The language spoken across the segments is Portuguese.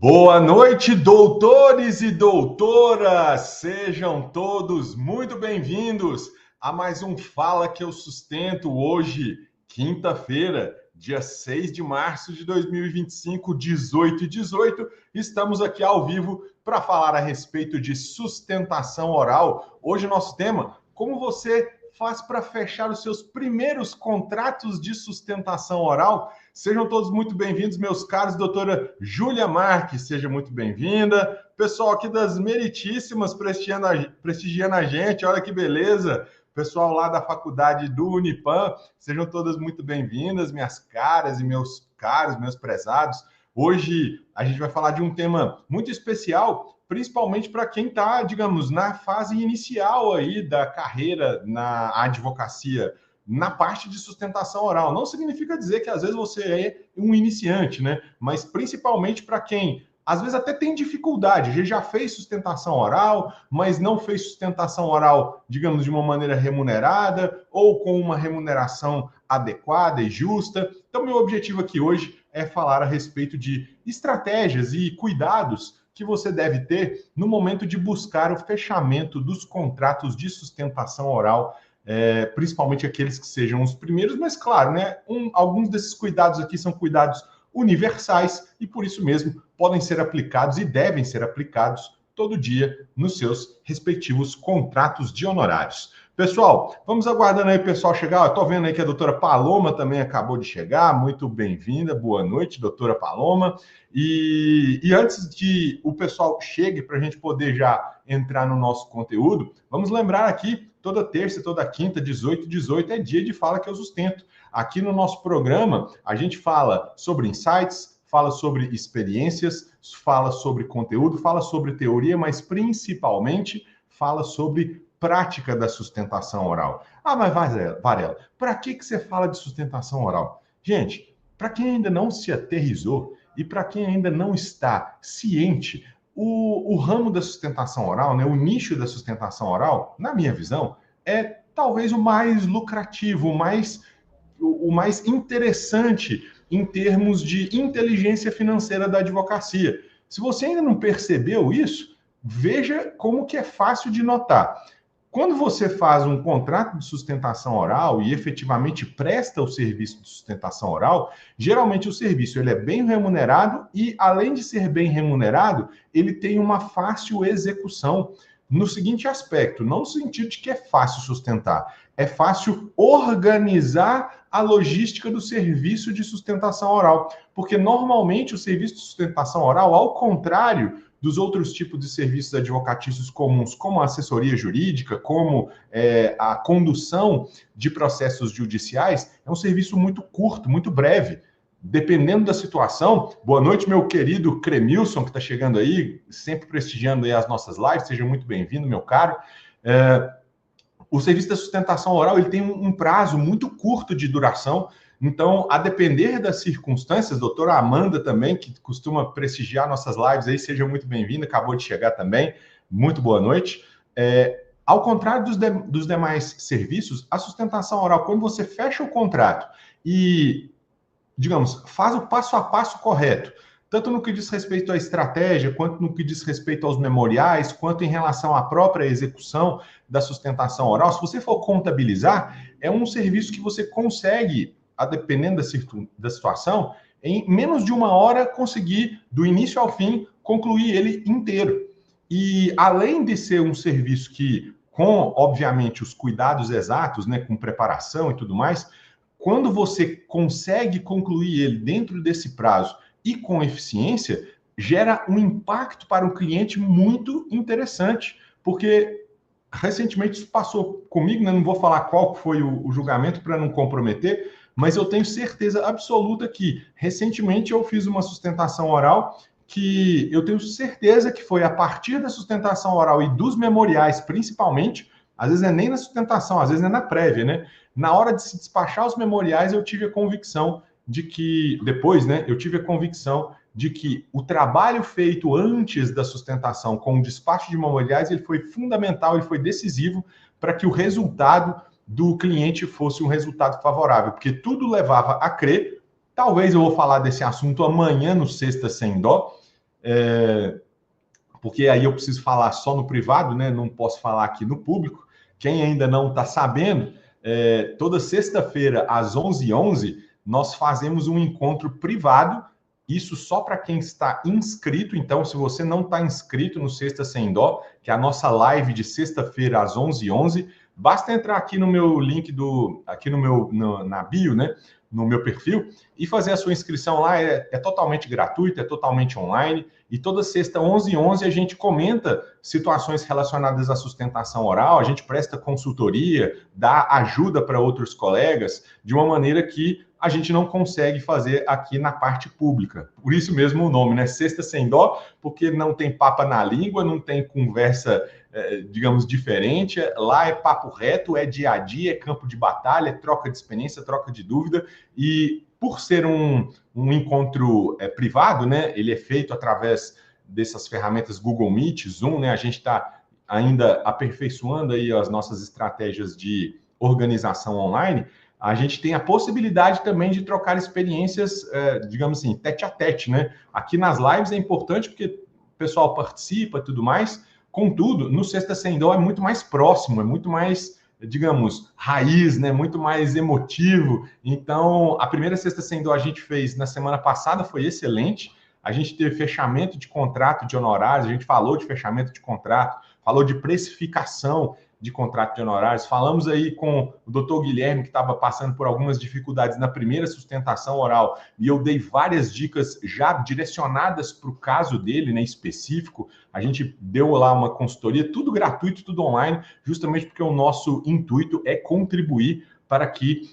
Boa noite, doutores e doutoras! Sejam todos muito bem-vindos a mais um Fala que eu Sustento. Hoje, quinta-feira, dia 6 de março de 2025, 18h18. Estamos aqui ao vivo para falar a respeito de sustentação oral. Hoje, nosso tema: como você faz para fechar os seus primeiros contratos de sustentação oral? Sejam todos muito bem-vindos, meus caros. Doutora Júlia Marques, seja muito bem-vinda. Pessoal aqui das Meritíssimas prestigiando a gente, olha que beleza. Pessoal lá da faculdade do Unipam, sejam todas muito bem-vindas, minhas caras e meus caros, meus prezados. Hoje a gente vai falar de um tema muito especial, principalmente para quem está, digamos, na fase inicial aí da carreira na advocacia, na parte de sustentação oral. Não significa dizer que às vezes você é um iniciante, né? Mas principalmente para quem às vezes até tem dificuldade. A gente já fez sustentação oral, mas não fez sustentação oral, digamos, de uma maneira remunerada ou com uma remuneração adequada e justa. Então, meu objetivo aqui hoje é falar a respeito de estratégias e cuidados que você deve ter no momento de buscar o fechamento dos contratos de sustentação oral, principalmente aqueles que sejam os primeiros, mas claro, né, alguns desses cuidados aqui são cuidados universais e por isso mesmo podem ser aplicados e devem ser aplicados todo dia nos seus respectivos contratos de honorários. Pessoal, vamos aguardando aí o pessoal chegar. Estou vendo aí que a doutora Paloma também acabou de chegar. Muito bem-vinda. Boa noite, doutora Paloma. E antes que o pessoal chegue para a gente poder já entrar no nosso conteúdo, vamos lembrar aqui, toda terça e toda quinta, 18h18, é dia de Fala que eu Sustento. Aqui no nosso programa, a gente fala sobre insights, fala sobre experiências, fala sobre conteúdo, fala sobre teoria, mas principalmente fala sobre prática da sustentação oral. Ah, mas Varela, para que você fala de sustentação oral? Gente, para quem ainda não se aterrizou e para quem ainda não está ciente, o ramo da sustentação oral, né, o nicho da sustentação oral, na minha visão, é talvez o mais lucrativo, o mais interessante em termos de inteligência financeira da advocacia. Se você ainda não percebeu isso, veja como que é fácil de notar. Quando você faz um contrato de sustentação oral e efetivamente presta o serviço de sustentação oral, geralmente o serviço ele é bem remunerado e, além de ser bem remunerado, ele tem uma fácil execução no seguinte aspecto, não no sentido de que é fácil sustentar, é fácil organizar a logística do serviço de sustentação oral, porque normalmente o serviço de sustentação oral, ao contrário dos outros tipos de serviços advocatícios comuns, como a assessoria jurídica, como a condução de processos judiciais, é um serviço muito curto, muito breve. Dependendo da situação, boa noite, meu querido Cremilson, que está chegando aí, sempre prestigiando aí as nossas lives, seja muito bem-vindo, meu caro. O serviço da sustentação oral ele tem um prazo muito curto de duração, então, a depender das circunstâncias, doutora Amanda também, que costuma prestigiar nossas lives aí, seja muito bem-vinda, acabou de chegar também, muito boa noite. Ao contrário dos demais serviços, a sustentação oral, quando você fecha o contrato e, digamos, faz o passo a passo correto, tanto no que diz respeito à estratégia, quanto no que diz respeito aos memoriais, quanto em relação à própria execução da sustentação oral, se você for contabilizar, é um serviço que você consegue, a dependendo da situação, em menos de 1 hora conseguir, do início ao fim, concluir ele inteiro. E além de ser um serviço que, com, obviamente, os cuidados exatos, né, com preparação e tudo mais, quando você consegue concluir ele dentro desse prazo e com eficiência, gera um impacto para o cliente muito interessante, porque recentemente isso passou comigo, né? Não vou falar qual foi o julgamento para não comprometer, mas eu tenho certeza absoluta que recentemente eu fiz uma sustentação oral que eu tenho certeza que foi a partir da sustentação oral e dos memoriais, principalmente, às vezes não é nem na sustentação, às vezes é na prévia, né? Na hora de se despachar os memoriais, eu tive a convicção de que, depois, né, eu tive a convicção de que o trabalho feito antes da sustentação com o despacho de memoriais, ele foi fundamental, ele foi decisivo para que o resultado do cliente fosse um resultado favorável, porque tudo levava a crer, talvez eu vou falar desse assunto amanhã no Sexta Sem Dó, porque aí eu preciso falar só no privado, né? Não posso falar aqui no público. Quem ainda não está sabendo, toda sexta-feira, às 11h11, nós fazemos um encontro privado, isso só para quem está inscrito. Então, se você não está inscrito no Sexta Sem Dó, que é a nossa live de sexta-feira às 11h11, basta entrar aqui no meu link aqui na bio, né? No meu perfil, e fazer a sua inscrição lá. É totalmente gratuito, é totalmente online, e toda sexta, 11h11, a gente comenta situações relacionadas à sustentação oral, a gente presta consultoria, dá ajuda para outros colegas, de uma maneira que a gente não consegue fazer aqui na parte pública. Por isso mesmo o nome, né? Sexta Sem Dó, porque não tem papa na língua, não tem conversa, digamos, diferente. Lá é papo reto, é dia a dia, é campo de batalha, é troca de experiência, troca de dúvida. E por ser um encontro privado, né? Ele é feito através dessas ferramentas Google Meet, Zoom, né? A gente está ainda aperfeiçoando aí as nossas estratégias de organização online. A gente tem a possibilidade também de trocar experiências, digamos assim, tete a tete, né? Aqui nas lives é importante porque o pessoal participa e tudo mais. Contudo, no Sexta Sem Dó é muito mais próximo, é muito mais, digamos, raiz, né? Muito mais emotivo. Então, a primeira Sexta Sem Dó a gente fez na semana passada, foi excelente. A gente teve fechamento de contrato de honorários, a gente falou de fechamento de contrato, falou de precificação de contrato de honorários. Falamos aí com o doutor Guilherme, que estava passando por algumas dificuldades na primeira sustentação oral, e eu dei várias dicas já direcionadas para o caso dele, né, específico. A gente deu lá uma consultoria, tudo gratuito, tudo online, justamente porque o nosso intuito é contribuir para que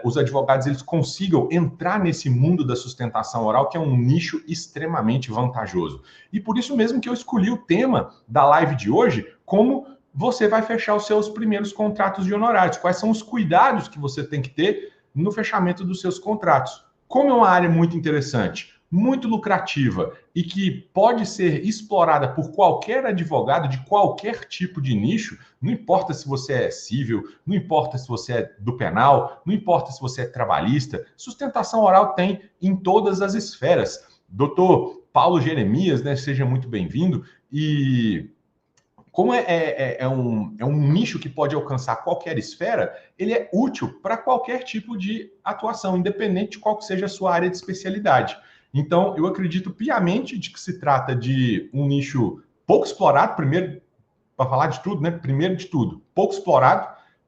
os advogados eles consigam entrar nesse mundo da sustentação oral, que é um nicho extremamente vantajoso. E por isso mesmo que eu escolhi o tema da live de hoje como você vai fechar os seus primeiros contratos de honorários. Quais são os cuidados que você tem que ter no fechamento dos seus contratos? Como é uma área muito interessante, muito lucrativa e que pode ser explorada por qualquer advogado de qualquer tipo de nicho, não importa se você é civil, não importa se você é do penal, não importa se você é trabalhista, sustentação oral tem em todas as esferas. Doutor Paulo Jeremias, né, seja muito bem-vindo. E como é um nicho que pode alcançar qualquer esfera, ele é útil para qualquer tipo de atuação, independente de qual que seja a sua área de especialidade. Então, eu acredito piamente de que se trata de um nicho pouco explorado, primeiro, para falar de tudo, né? Primeiro de tudo, pouco explorado,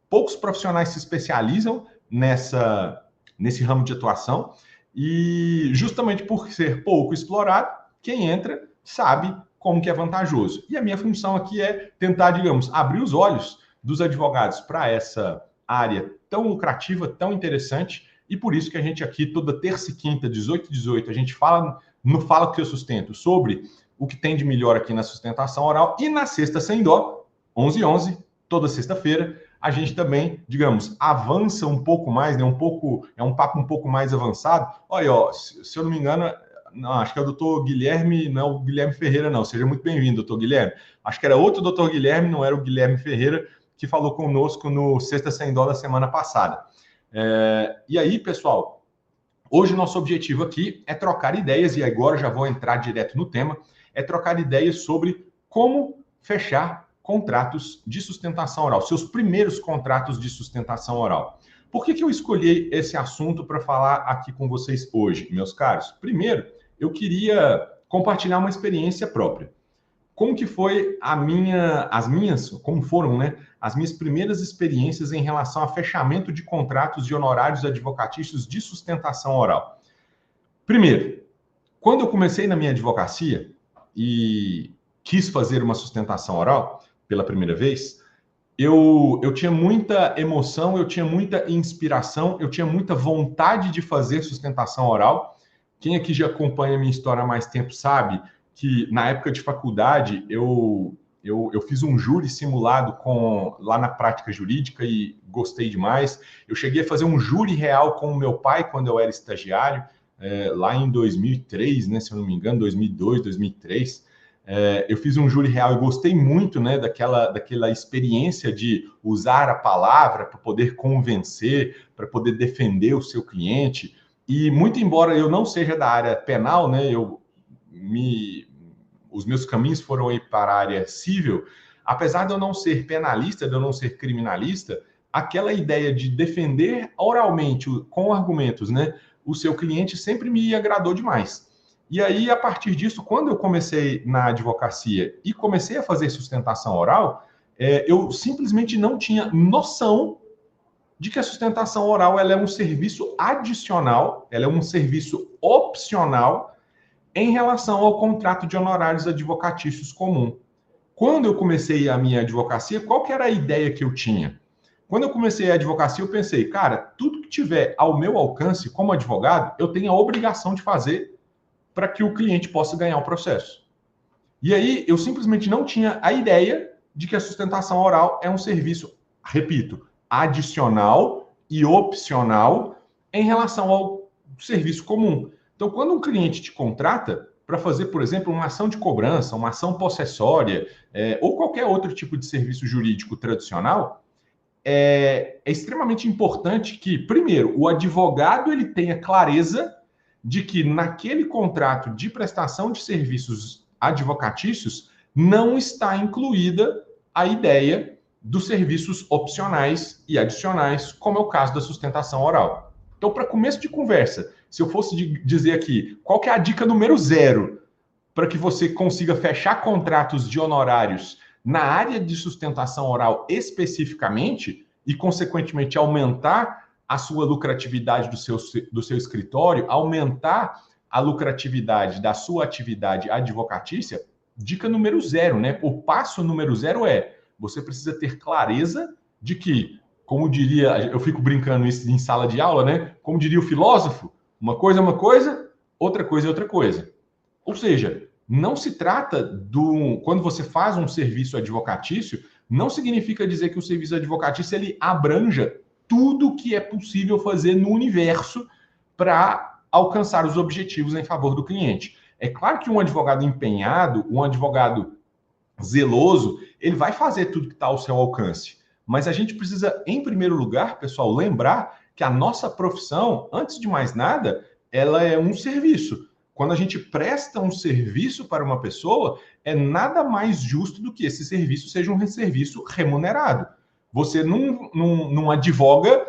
poucos profissionais se especializam nesse ramo de atuação, e justamente por ser pouco explorado, quem entra sabe como que é vantajoso. E a minha função aqui é tentar, digamos, abrir os olhos dos advogados para essa área tão lucrativa, tão interessante, e por isso que a gente aqui, toda terça e quinta, 18h18, a gente fala no Fala Que Eu Sustento sobre o que tem de melhor aqui na sustentação oral, e na Sexta Sem Dó, 11h11, toda sexta-feira, a gente também, digamos, avança um pouco mais, né? É um papo um pouco mais avançado. Olha, ó, se eu não me engano, não, acho que é o doutor Guilherme, não é o Guilherme Ferreira, não. Seja muito bem-vindo, doutor Guilherme. Acho que era outro doutor Guilherme, não era o Guilherme Ferreira, que falou conosco no Sexta Sem Dó da semana passada. E aí, pessoal, hoje o nosso objetivo aqui é trocar ideias, e agora já vou entrar direto no tema, é trocar ideias sobre como fechar contratos de sustentação oral, seus primeiros contratos de sustentação oral. Por que eu escolhi esse assunto para falar aqui com vocês hoje, meus caros? Primeiro, eu queria compartilhar uma experiência própria. Como que foi como foram, né, as minhas primeiras experiências em relação a fechamento de contratos de honorários advocatícios de sustentação oral? Primeiro, quando eu comecei na minha advocacia e quis fazer uma sustentação oral pela primeira vez, eu tinha muita emoção, eu tinha muita inspiração, eu tinha muita vontade de fazer sustentação oral. Quem aqui já acompanha a minha história há mais tempo sabe que na época de faculdade eu fiz um júri simulado lá na prática jurídica e gostei demais. Eu cheguei a fazer um júri real com o meu pai quando eu era estagiário, lá em 2003, né, se eu não me engano, 2002, 2003. Eu fiz um júri real e gostei muito, né, daquela experiência de usar a palavra para poder convencer, para poder defender o seu cliente. E muito embora eu não seja da área penal, né, eu me os meus caminhos foram ir para a área civil, apesar de eu não ser penalista, de eu não ser criminalista, aquela ideia de defender oralmente, com argumentos, né, o seu cliente sempre me agradou demais. E aí, a partir disso, quando eu comecei na advocacia e comecei a fazer sustentação oral, eu simplesmente não tinha noção de que a sustentação oral ela é um serviço adicional, ela é um serviço opcional em relação ao contrato de honorários advocatícios comum. Quando eu comecei a minha advocacia, qual que era a ideia que eu tinha? Quando eu comecei a advocacia, eu pensei, cara, tudo que tiver ao meu alcance como advogado, eu tenho a obrigação de fazer para que o cliente possa ganhar o processo. E aí, eu simplesmente não tinha a ideia de que a sustentação oral é um serviço, repito, adicional e opcional em relação ao serviço comum. Então, quando um cliente te contrata para fazer, por exemplo, uma ação de cobrança, uma ação possessória, ou qualquer outro tipo de serviço jurídico tradicional, é extremamente importante que, primeiro, o advogado ele tenha clareza de que naquele contrato de prestação de serviços advocatícios não está incluída a ideia dos serviços opcionais e adicionais, como é o caso da sustentação oral. Então, para começo de conversa, se eu fosse dizer aqui, qual que é a dica número 0 para que você consiga fechar contratos de honorários na área de sustentação oral especificamente e, consequentemente, aumentar a sua lucratividade do seu escritório, aumentar a lucratividade da sua atividade advocatícia, dica número 0, né? O passo número 0 você precisa ter clareza de que, como diria, eu fico brincando isso em sala de aula, né? Como diria o filósofo, uma coisa é uma coisa, outra coisa é outra coisa. Ou seja, não se trata quando você faz um serviço advocatício, não significa dizer que o serviço advocatício ele abranja tudo que é possível fazer no universo para alcançar os objetivos em favor do cliente. É claro que um advogado empenhado, um advogado zeloso, ele vai fazer tudo que está ao seu alcance. Mas a gente precisa, em primeiro lugar, pessoal, lembrar que a nossa profissão, antes de mais nada, ela é um serviço. Quando a gente presta um serviço para uma pessoa, é nada mais justo do que esse serviço seja um serviço remunerado. Você não advoga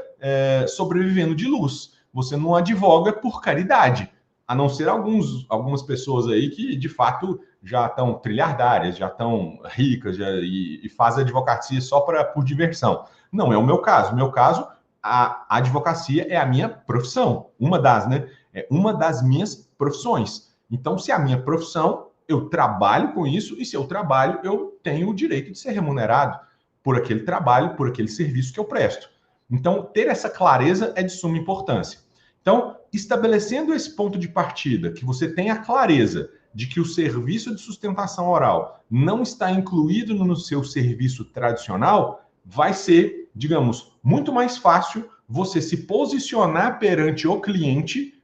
sobrevivendo de luz. Você não advoga por caridade. A não ser algumas pessoas aí que, de fato, já estão trilhardárias, já estão ricas e fazem advocacia só por diversão. Não é o meu caso. No meu caso, a advocacia é a minha profissão. Uma das, né? É uma das minhas profissões. Então, se é a minha profissão, eu trabalho com isso, e se eu trabalho, eu tenho o direito de ser remunerado por aquele trabalho, por aquele serviço que eu presto. Então, ter essa clareza é de suma importância. Então, estabelecendo esse ponto de partida, que você tenha a clareza de que o serviço de sustentação oral não está incluído no seu serviço tradicional, vai ser, digamos, muito mais fácil você se posicionar perante o cliente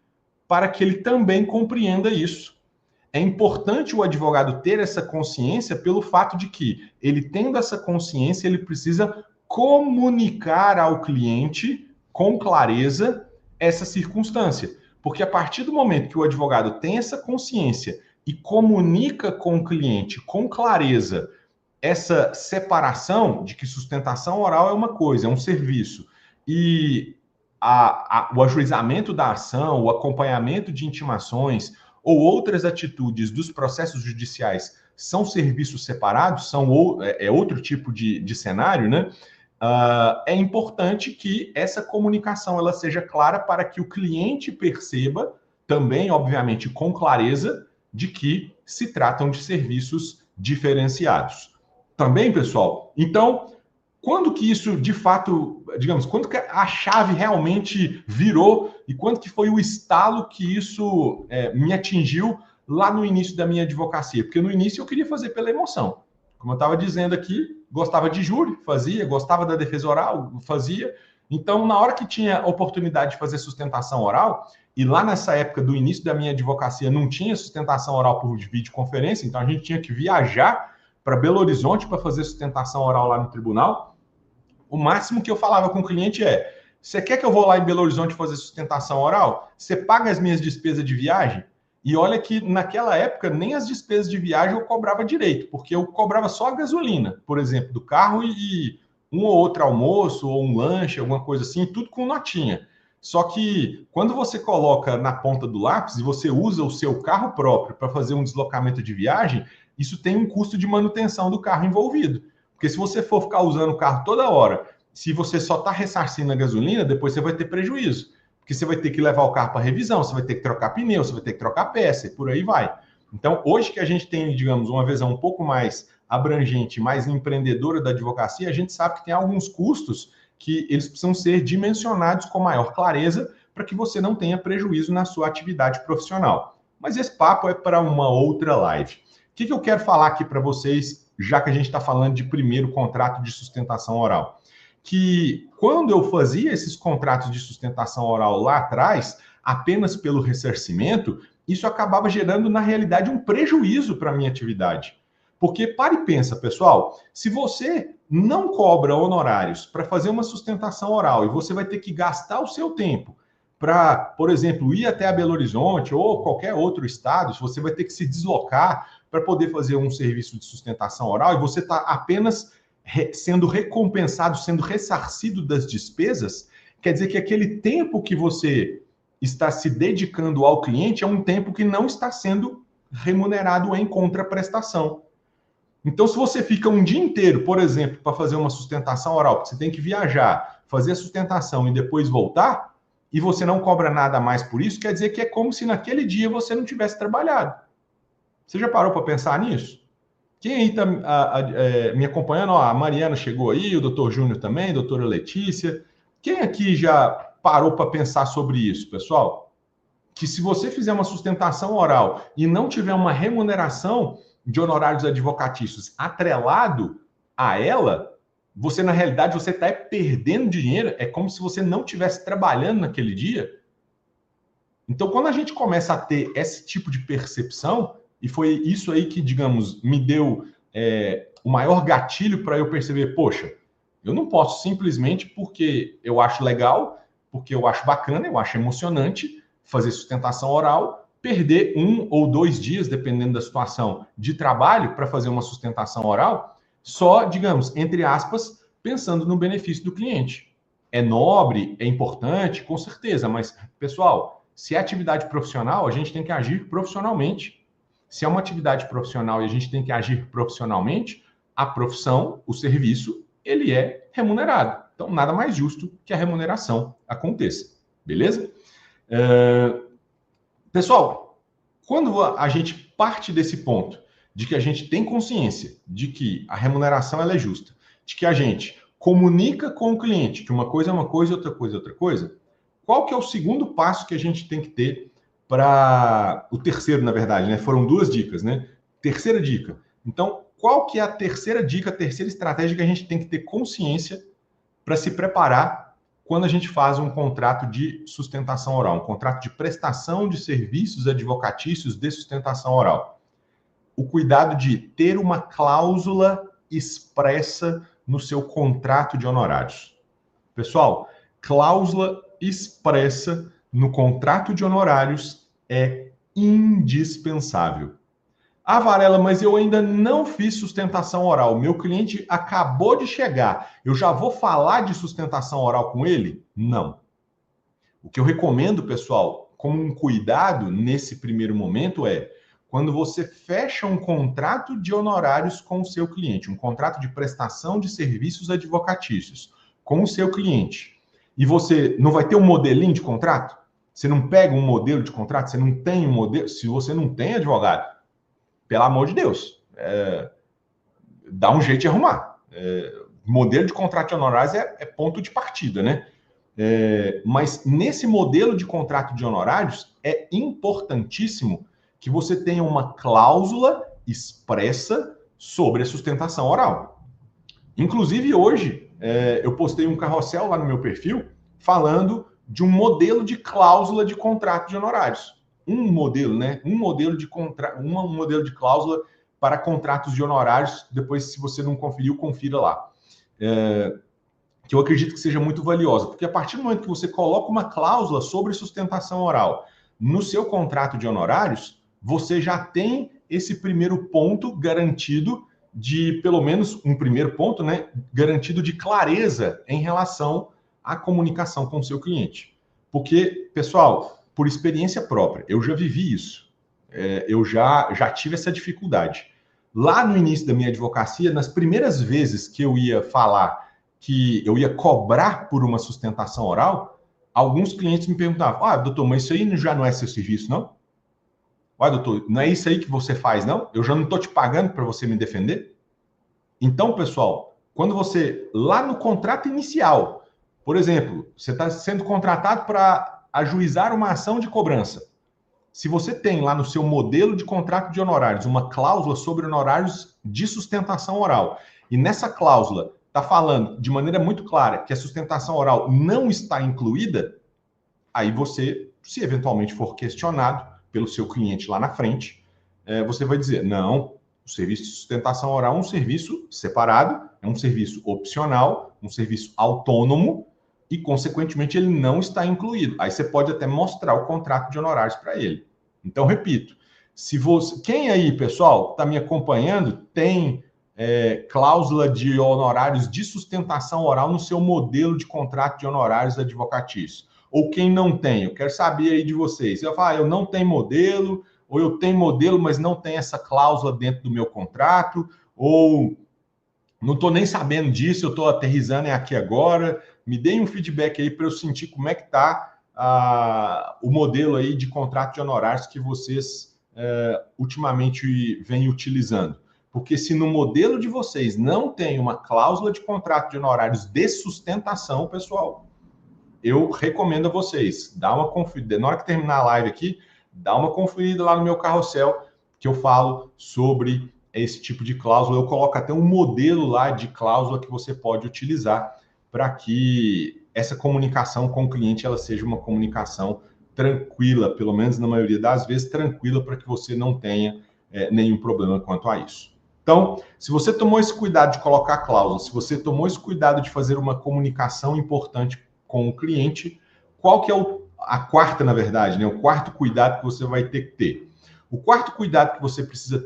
para que ele também compreenda isso. É importante o advogado ter essa consciência pelo fato de que ele tendo essa consciência, ele precisa comunicar ao cliente com clareza essa circunstância. Porque a partir do momento que o advogado tem essa consciência e comunica com o cliente com clareza essa separação de que sustentação oral é uma coisa, é um serviço, e o ajuizamento da ação, o acompanhamento de intimações ou outras atitudes dos processos judiciais são serviços separados, é outro tipo de cenário, né? É importante que essa comunicação ela seja clara para que o cliente perceba, também, obviamente, com clareza, de que se tratam de serviços diferenciados. Também, pessoal, então, quando que isso, de fato, digamos, quando que a chave realmente virou e quando que foi o estalo que isso me atingiu lá no início da minha advocacia? Porque no início eu queria fazer pela emoção. Como eu estava dizendo aqui, gostava de júri, fazia, gostava da defesa oral, fazia. Então, na hora que tinha oportunidade de fazer sustentação oral, e lá nessa época do início da minha advocacia não tinha sustentação oral por videoconferência, então a gente tinha que viajar para Belo Horizonte para fazer sustentação oral lá no tribunal. O máximo que eu falava com o cliente você quer que eu vou lá em Belo Horizonte fazer sustentação oral? Você paga as minhas despesas de viagem? E olha que naquela época nem as despesas de viagem eu cobrava direito, porque eu cobrava só a gasolina, por exemplo, do carro e um ou outro almoço ou um lanche, alguma coisa assim, tudo com notinha. Só que quando você coloca na ponta do lápis e você usa o seu carro próprio para fazer um deslocamento de viagem, isso tem um custo de manutenção do carro envolvido. Porque se você for ficar usando o carro toda hora, se você só está ressarcindo a gasolina, depois você vai ter prejuízo. Porque você vai ter que levar o carro para revisão, você vai ter que trocar pneu, você vai ter que trocar peça e por aí vai. Então, hoje que a gente tem, digamos, uma visão um pouco mais abrangente, mais empreendedora da advocacia, a gente sabe que tem alguns custos que eles precisam ser dimensionados com maior clareza para que você não tenha prejuízo na sua atividade profissional. Mas esse papo é para uma outra live. O que eu quero falar aqui para vocês, já que a gente está falando de primeiro contrato de sustentação oral? Que quando eu fazia esses contratos de sustentação oral lá atrás, apenas pelo ressarcimento, isso acabava gerando, na realidade, um prejuízo para a minha atividade. Porque, pare e pensa, pessoal, se você não cobra honorários para fazer uma sustentação oral e você vai ter que gastar o seu tempo para, por exemplo, ir até a Belo Horizonte ou qualquer outro estado, se você vai ter que se deslocar para poder fazer um serviço de sustentação oral e você está apenas sendo recompensado, sendo ressarcido das despesas, quer dizer que aquele tempo que você está se dedicando ao cliente é um tempo que não está sendo remunerado em contraprestação. Então, se você fica um dia inteiro, por exemplo, para fazer uma sustentação oral, porque você tem que viajar, fazer a sustentação e depois voltar, e você não cobra nada mais por isso, quer dizer que é como se naquele dia você não tivesse trabalhado. Você já parou para pensar nisso? Quem aí está me acompanhando? Ó, a Mariana chegou aí, o doutor Júnior também, a doutora Letícia. Quem aqui já parou para pensar sobre isso, pessoal? Que se você fizer uma sustentação oral e não tiver uma remuneração de honorários advocatícios atrelado a ela, você, na realidade, você está perdendo dinheiro, é como se você não estivesse trabalhando naquele dia. Então, quando a gente começa a ter esse tipo de percepção, e foi isso aí que, digamos, me deu o maior gatilho para eu perceber, poxa, eu não posso simplesmente porque eu acho legal, porque eu acho bacana, eu acho emocionante fazer sustentação oral, perder 1 ou 2 dias, dependendo da situação, de trabalho para fazer uma sustentação oral, só, digamos, entre aspas, pensando no benefício do cliente. É nobre, é importante, com certeza, mas, pessoal, se é atividade profissional, a gente tem que agir profissionalmente. Se é uma atividade profissional e a gente tem que agir profissionalmente, a profissão, o serviço, ele é remunerado. Então, nada mais justo que a remuneração aconteça. Beleza? Pessoal, quando a gente parte desse ponto de que a gente tem consciência de que a remuneração ela é justa, de que a gente comunica com o cliente que uma coisa é uma coisa, outra coisa é outra coisa, qual que é o segundo passo que a gente tem que ter para o terceiro, na verdade, né? Foram 2 dicas, né? Terceira dica. Então, qual que é a terceira dica, a terceira estratégia que a gente tem que ter consciência para se preparar quando a gente faz um contrato de sustentação oral, um contrato de prestação de serviços advocatícios de sustentação oral? O cuidado de ter uma cláusula expressa no seu contrato de honorários. Pessoal, cláusula expressa no contrato de honorários é indispensável. Ah, Varela, mas eu ainda não fiz sustentação oral. Meu cliente acabou de chegar. Eu já vou falar de sustentação oral com ele? Não. O que eu recomendo, pessoal, como um cuidado nesse primeiro momento é quando você fecha um contrato de honorários com o seu cliente, um contrato de prestação de serviços advocatícios com o seu cliente, e você não vai ter um modelinho de contrato? Você não pega um modelo de contrato? Você não tem um modelo? Se você não tem, advogado, pelo amor de Deus, dá um jeito de arrumar. Modelo de contrato de honorários é ponto de partida, né? Mas nesse modelo de contrato de honorários, é importantíssimo que você tenha uma cláusula expressa sobre a sustentação oral. Inclusive, hoje, eu postei um carrossel lá no meu perfil falando de um modelo de cláusula de contrato de honorários. Um modelo, né? Um modelo de cláusula para contratos de honorários. Depois, se você não conferiu, confira lá. Que eu acredito que seja muito valiosa, porque a partir do momento que você coloca uma cláusula sobre sustentação oral no seu contrato de honorários, você já tem esse primeiro ponto garantido de, pelo menos um primeiro ponto, né, garantido de clareza em relação à comunicação com o seu cliente. Porque, pessoal, por experiência própria, eu já vivi isso. Eu já tive essa dificuldade. Lá no início da minha advocacia, nas primeiras vezes que eu ia falar que eu ia cobrar por uma sustentação oral, alguns clientes me perguntavam: ah, doutor, mas isso aí já não é seu serviço, não? Ah, doutor, não é isso aí que você faz, não? Eu já não estou te pagando para você me defender? Então, pessoal, quando você, lá no contrato inicial, por exemplo, você está sendo contratado para ajuizar uma ação de cobrança. Se você tem lá no seu modelo de contrato de honorários uma cláusula sobre honorários de sustentação oral, e nessa cláusula está falando de maneira muito clara que a sustentação oral não está incluída, aí você, se eventualmente for questionado pelo seu cliente lá na frente, você vai dizer: não, o serviço de sustentação oral é um serviço separado, é um serviço opcional, um serviço autônomo, e, consequentemente, ele não está incluído. Aí você pode até mostrar o contrato de honorários para ele. Então, repito, se você, quem aí, pessoal, está me acompanhando, tem cláusula de honorários de sustentação oral no seu modelo de contrato de honorários advocatícios? Ou quem não tem? Eu quero saber aí de vocês. Eu falo: eu não tenho modelo, ou eu tenho modelo, mas não tem essa cláusula dentro do meu contrato, ou não estou nem sabendo disso, eu estou aterrissando aqui agora. Me deem um feedback aí para eu sentir como é que está o modelo aí de contrato de honorários que vocês ultimamente vêm utilizando. Porque se no modelo de vocês não tem uma cláusula de contrato de honorários de sustentação, pessoal, eu recomendo a vocês, dá uma conferida. Na hora que terminar a live aqui, dá uma conferida lá no meu carrossel, que eu falo sobre esse tipo de cláusula. Eu coloco até um modelo lá de cláusula que você pode utilizar para que essa comunicação com o cliente ela seja uma comunicação tranquila, pelo menos na maioria das vezes, tranquila, para que você não tenha nenhum problema quanto a isso. Então, se você tomou esse cuidado de colocar cláusula, se você tomou esse cuidado de fazer uma comunicação importante com o cliente, qual que é a quarta, na verdade, né? O quarto cuidado que você vai ter que ter? O quarto cuidado que você precisa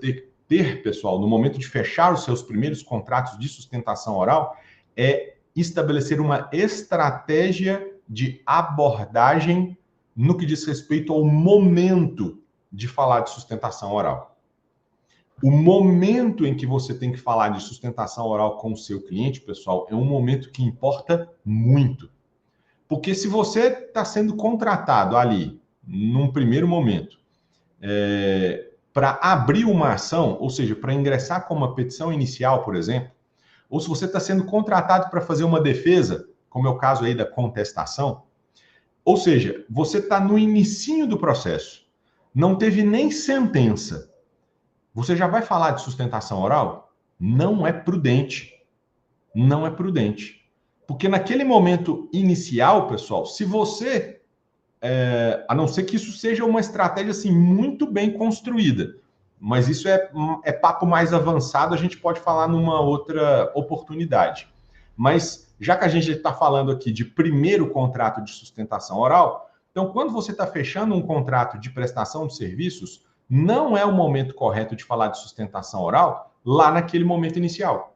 ter, pessoal, no momento de fechar os seus primeiros contratos de sustentação oral, é estabelecer uma estratégia de abordagem no que diz respeito ao momento de falar de sustentação oral. O momento em que você tem que falar de sustentação oral com o seu cliente, pessoal, é um momento que importa muito. Porque se você está sendo contratado ali, num primeiro momento, para abrir uma ação, ou seja, para ingressar com uma petição inicial, por exemplo, ou se você está sendo contratado para fazer uma defesa, como é o caso aí da contestação, ou seja, você está no inicinho do processo, não teve nem sentença, você já vai falar de sustentação oral? Não é prudente. Não é prudente. Porque naquele momento inicial, pessoal, se você, a não ser que isso seja uma estratégia assim, muito bem construída, mas isso é papo mais avançado, a gente pode falar numa outra oportunidade. Mas já que a gente está falando aqui de primeiro contrato de sustentação oral, então quando você está fechando um contrato de prestação de serviços, não é o momento correto de falar de sustentação oral lá naquele momento inicial.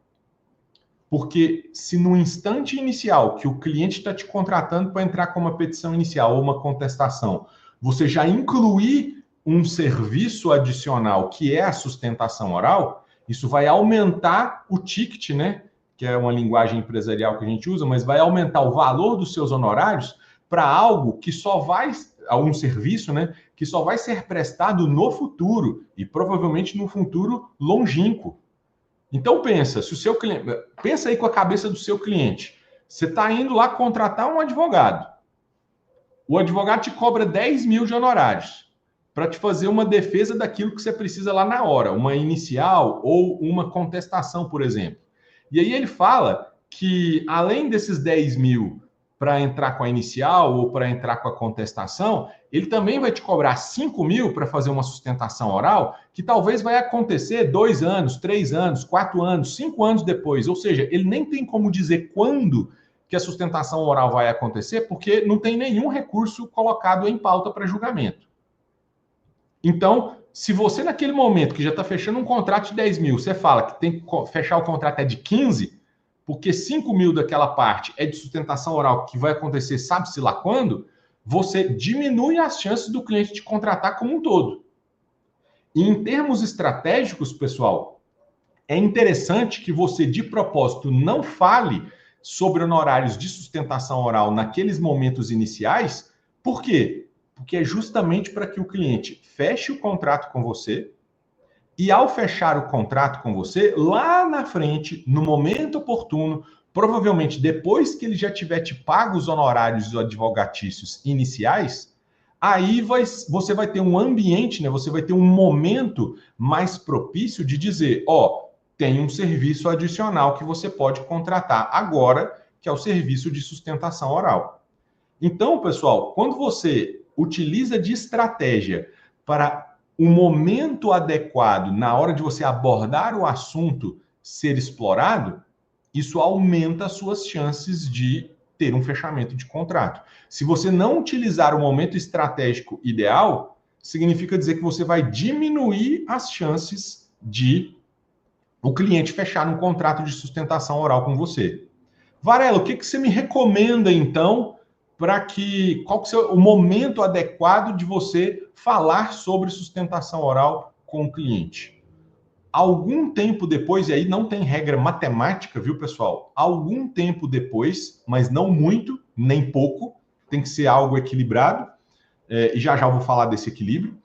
Porque se no instante inicial que o cliente está te contratando para entrar com uma petição inicial ou uma contestação, você já incluir um serviço adicional que é a sustentação oral, isso vai aumentar o ticket, né? Que é uma linguagem empresarial que a gente usa, mas vai aumentar o valor dos seus honorários para algo que só vai, um serviço, né? Que só vai ser prestado no futuro e provavelmente no futuro longínquo. Então pensa, se o seu cliente, pensa aí com a cabeça do seu cliente. Você está indo lá contratar um advogado. O advogado te cobra 10 mil de honorários para te fazer uma defesa daquilo que você precisa lá na hora, uma inicial ou uma contestação, por exemplo. E aí ele fala que além desses 10 mil para entrar com a inicial ou para entrar com a contestação, ele também vai te cobrar 5 mil para fazer uma sustentação oral, que talvez vai acontecer 2 anos, 3 anos, 4 anos, 5 anos depois. Ou seja, ele nem tem como dizer quando que a sustentação oral vai acontecer, porque não tem nenhum recurso colocado em pauta para julgamento. Então, se você naquele momento que já está fechando um contrato de 10 mil, você fala que tem que fechar o contrato é de 15, porque 5 mil daquela parte é de sustentação oral que vai acontecer sabe-se lá quando, você diminui as chances do cliente te contratar como um todo. E em termos estratégicos, pessoal, é interessante que você, de propósito, não fale sobre honorários de sustentação oral naqueles momentos iniciais. Por quê? Porque é justamente para que o cliente feche o contrato com você e, ao fechar o contrato com você, lá na frente, no momento oportuno, provavelmente depois que ele já tiver te pago os honorários advogatícios iniciais, aí você vai ter um ambiente, né? Você vai ter um momento mais propício de dizer, ó, tem um serviço adicional que você pode contratar agora, que é o serviço de sustentação oral. Então, pessoal, quando você utiliza de estratégia para o momento adequado, na hora de você abordar o assunto ser explorado, isso aumenta as suas chances de ter um fechamento de contrato. Se você não utilizar o momento estratégico ideal, significa dizer que você vai diminuir as chances de o cliente fechar um contrato de sustentação oral com você. Varela, o que você me recomenda, então, para que... Qual que é o momento adequado de você falar sobre sustentação oral com o cliente? Algum tempo depois, e aí não tem regra matemática, viu, pessoal? Algum tempo depois, mas não muito, nem pouco, tem que ser algo equilibrado, e já já eu vou falar desse equilíbrio.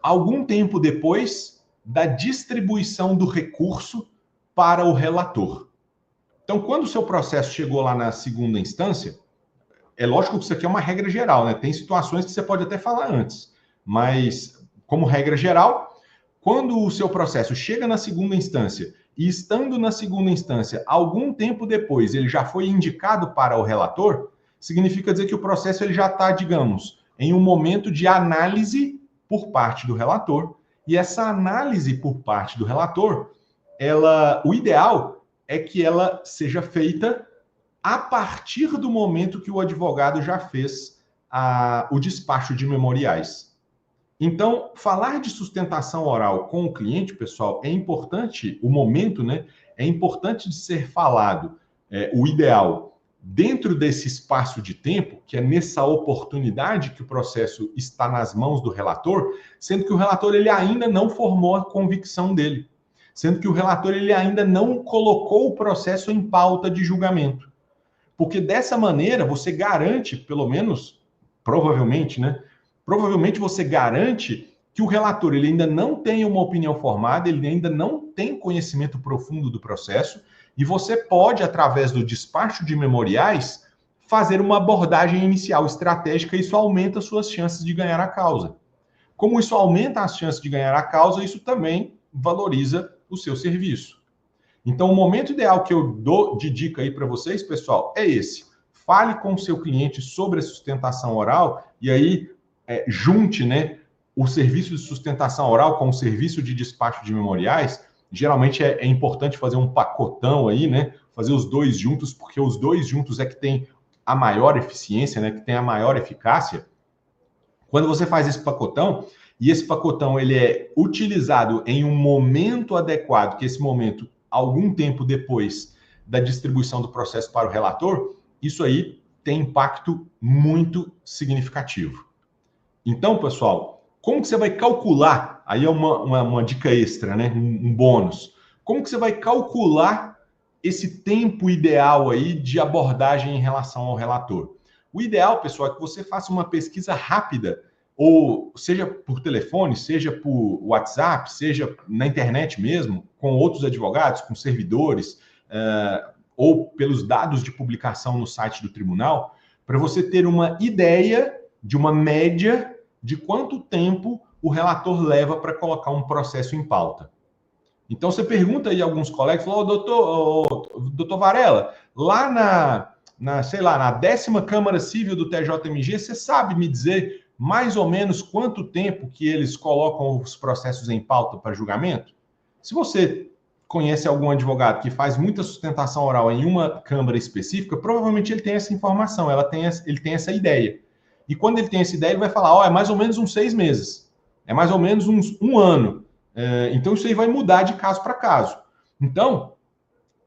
Algum tempo depois da distribuição do recurso para o relator. Então, quando o seu processo chegou lá na segunda instância, é lógico que isso aqui é uma regra geral, né? Tem situações que você pode até falar antes, mas, como regra geral, quando o seu processo chega na segunda instância e, estando na segunda instância, algum tempo depois ele já foi indicado para o relator, significa dizer que o processo ele já está, digamos, em um momento de análise por parte do relator. E essa análise por parte do relator, o ideal é que ela seja feita a partir do momento que o advogado já fez o despacho de memoriais. Então, falar de sustentação oral com o cliente, pessoal, é importante, o momento, né? É importante de ser falado, o ideal, dentro desse espaço de tempo, que é nessa oportunidade que o processo está nas mãos do relator, sendo que o relator ele ainda não formou a convicção dele, sendo que o relator ele ainda não colocou o processo em pauta de julgamento. Porque dessa maneira você garante, pelo menos, provavelmente, né? Provavelmente você garante que o relator ele ainda não tem uma opinião formada, ele ainda não tem conhecimento profundo do processo, e você pode, através do despacho de memoriais, fazer uma abordagem inicial estratégica, e isso aumenta as suas chances de ganhar a causa. Como isso aumenta as chances de ganhar a causa, isso também valoriza o seu serviço. Então, o momento ideal que eu dou de dica aí para vocês, pessoal, é esse. Fale com o seu cliente sobre a sustentação oral e aí junte, né, o serviço de sustentação oral com o serviço de despacho de memoriais. Geralmente é importante fazer um pacotão aí, né? Fazer os dois juntos, porque os dois juntos é que tem a maior eficiência, né? Que tem a maior eficácia. Quando você faz esse pacotão, e esse pacotão ele é utilizado em um momento adequado, que esse momento, algum tempo depois da distribuição do processo para o relator, isso aí tem impacto muito significativo. Então, pessoal, como que você vai calcular? Aí é uma dica extra, né? Um bônus. Como que você vai calcular esse tempo ideal aí de abordagem em relação ao relator? O ideal, pessoal, é que você faça uma pesquisa rápida, ou seja por telefone, seja por WhatsApp, seja na internet mesmo, com outros advogados, com servidores, ou pelos dados de publicação no site do tribunal, para você ter uma ideia de uma média de quanto tempo o relator leva para colocar um processo em pauta. Então, você pergunta aí a alguns colegas, fala, doutor Varela, lá sei lá, na 10ª Câmara Civil do TJMG, você sabe me dizer mais ou menos quanto tempo que eles colocam os processos em pauta para julgamento? Se você conhece algum advogado que faz muita sustentação oral em uma Câmara específica, provavelmente ele tem essa informação, ele tem essa ideia. E quando ele tem essa ideia, ele vai falar, é mais ou menos uns 6 meses. É mais ou menos um ano. Então, isso aí vai mudar de caso para caso. Então,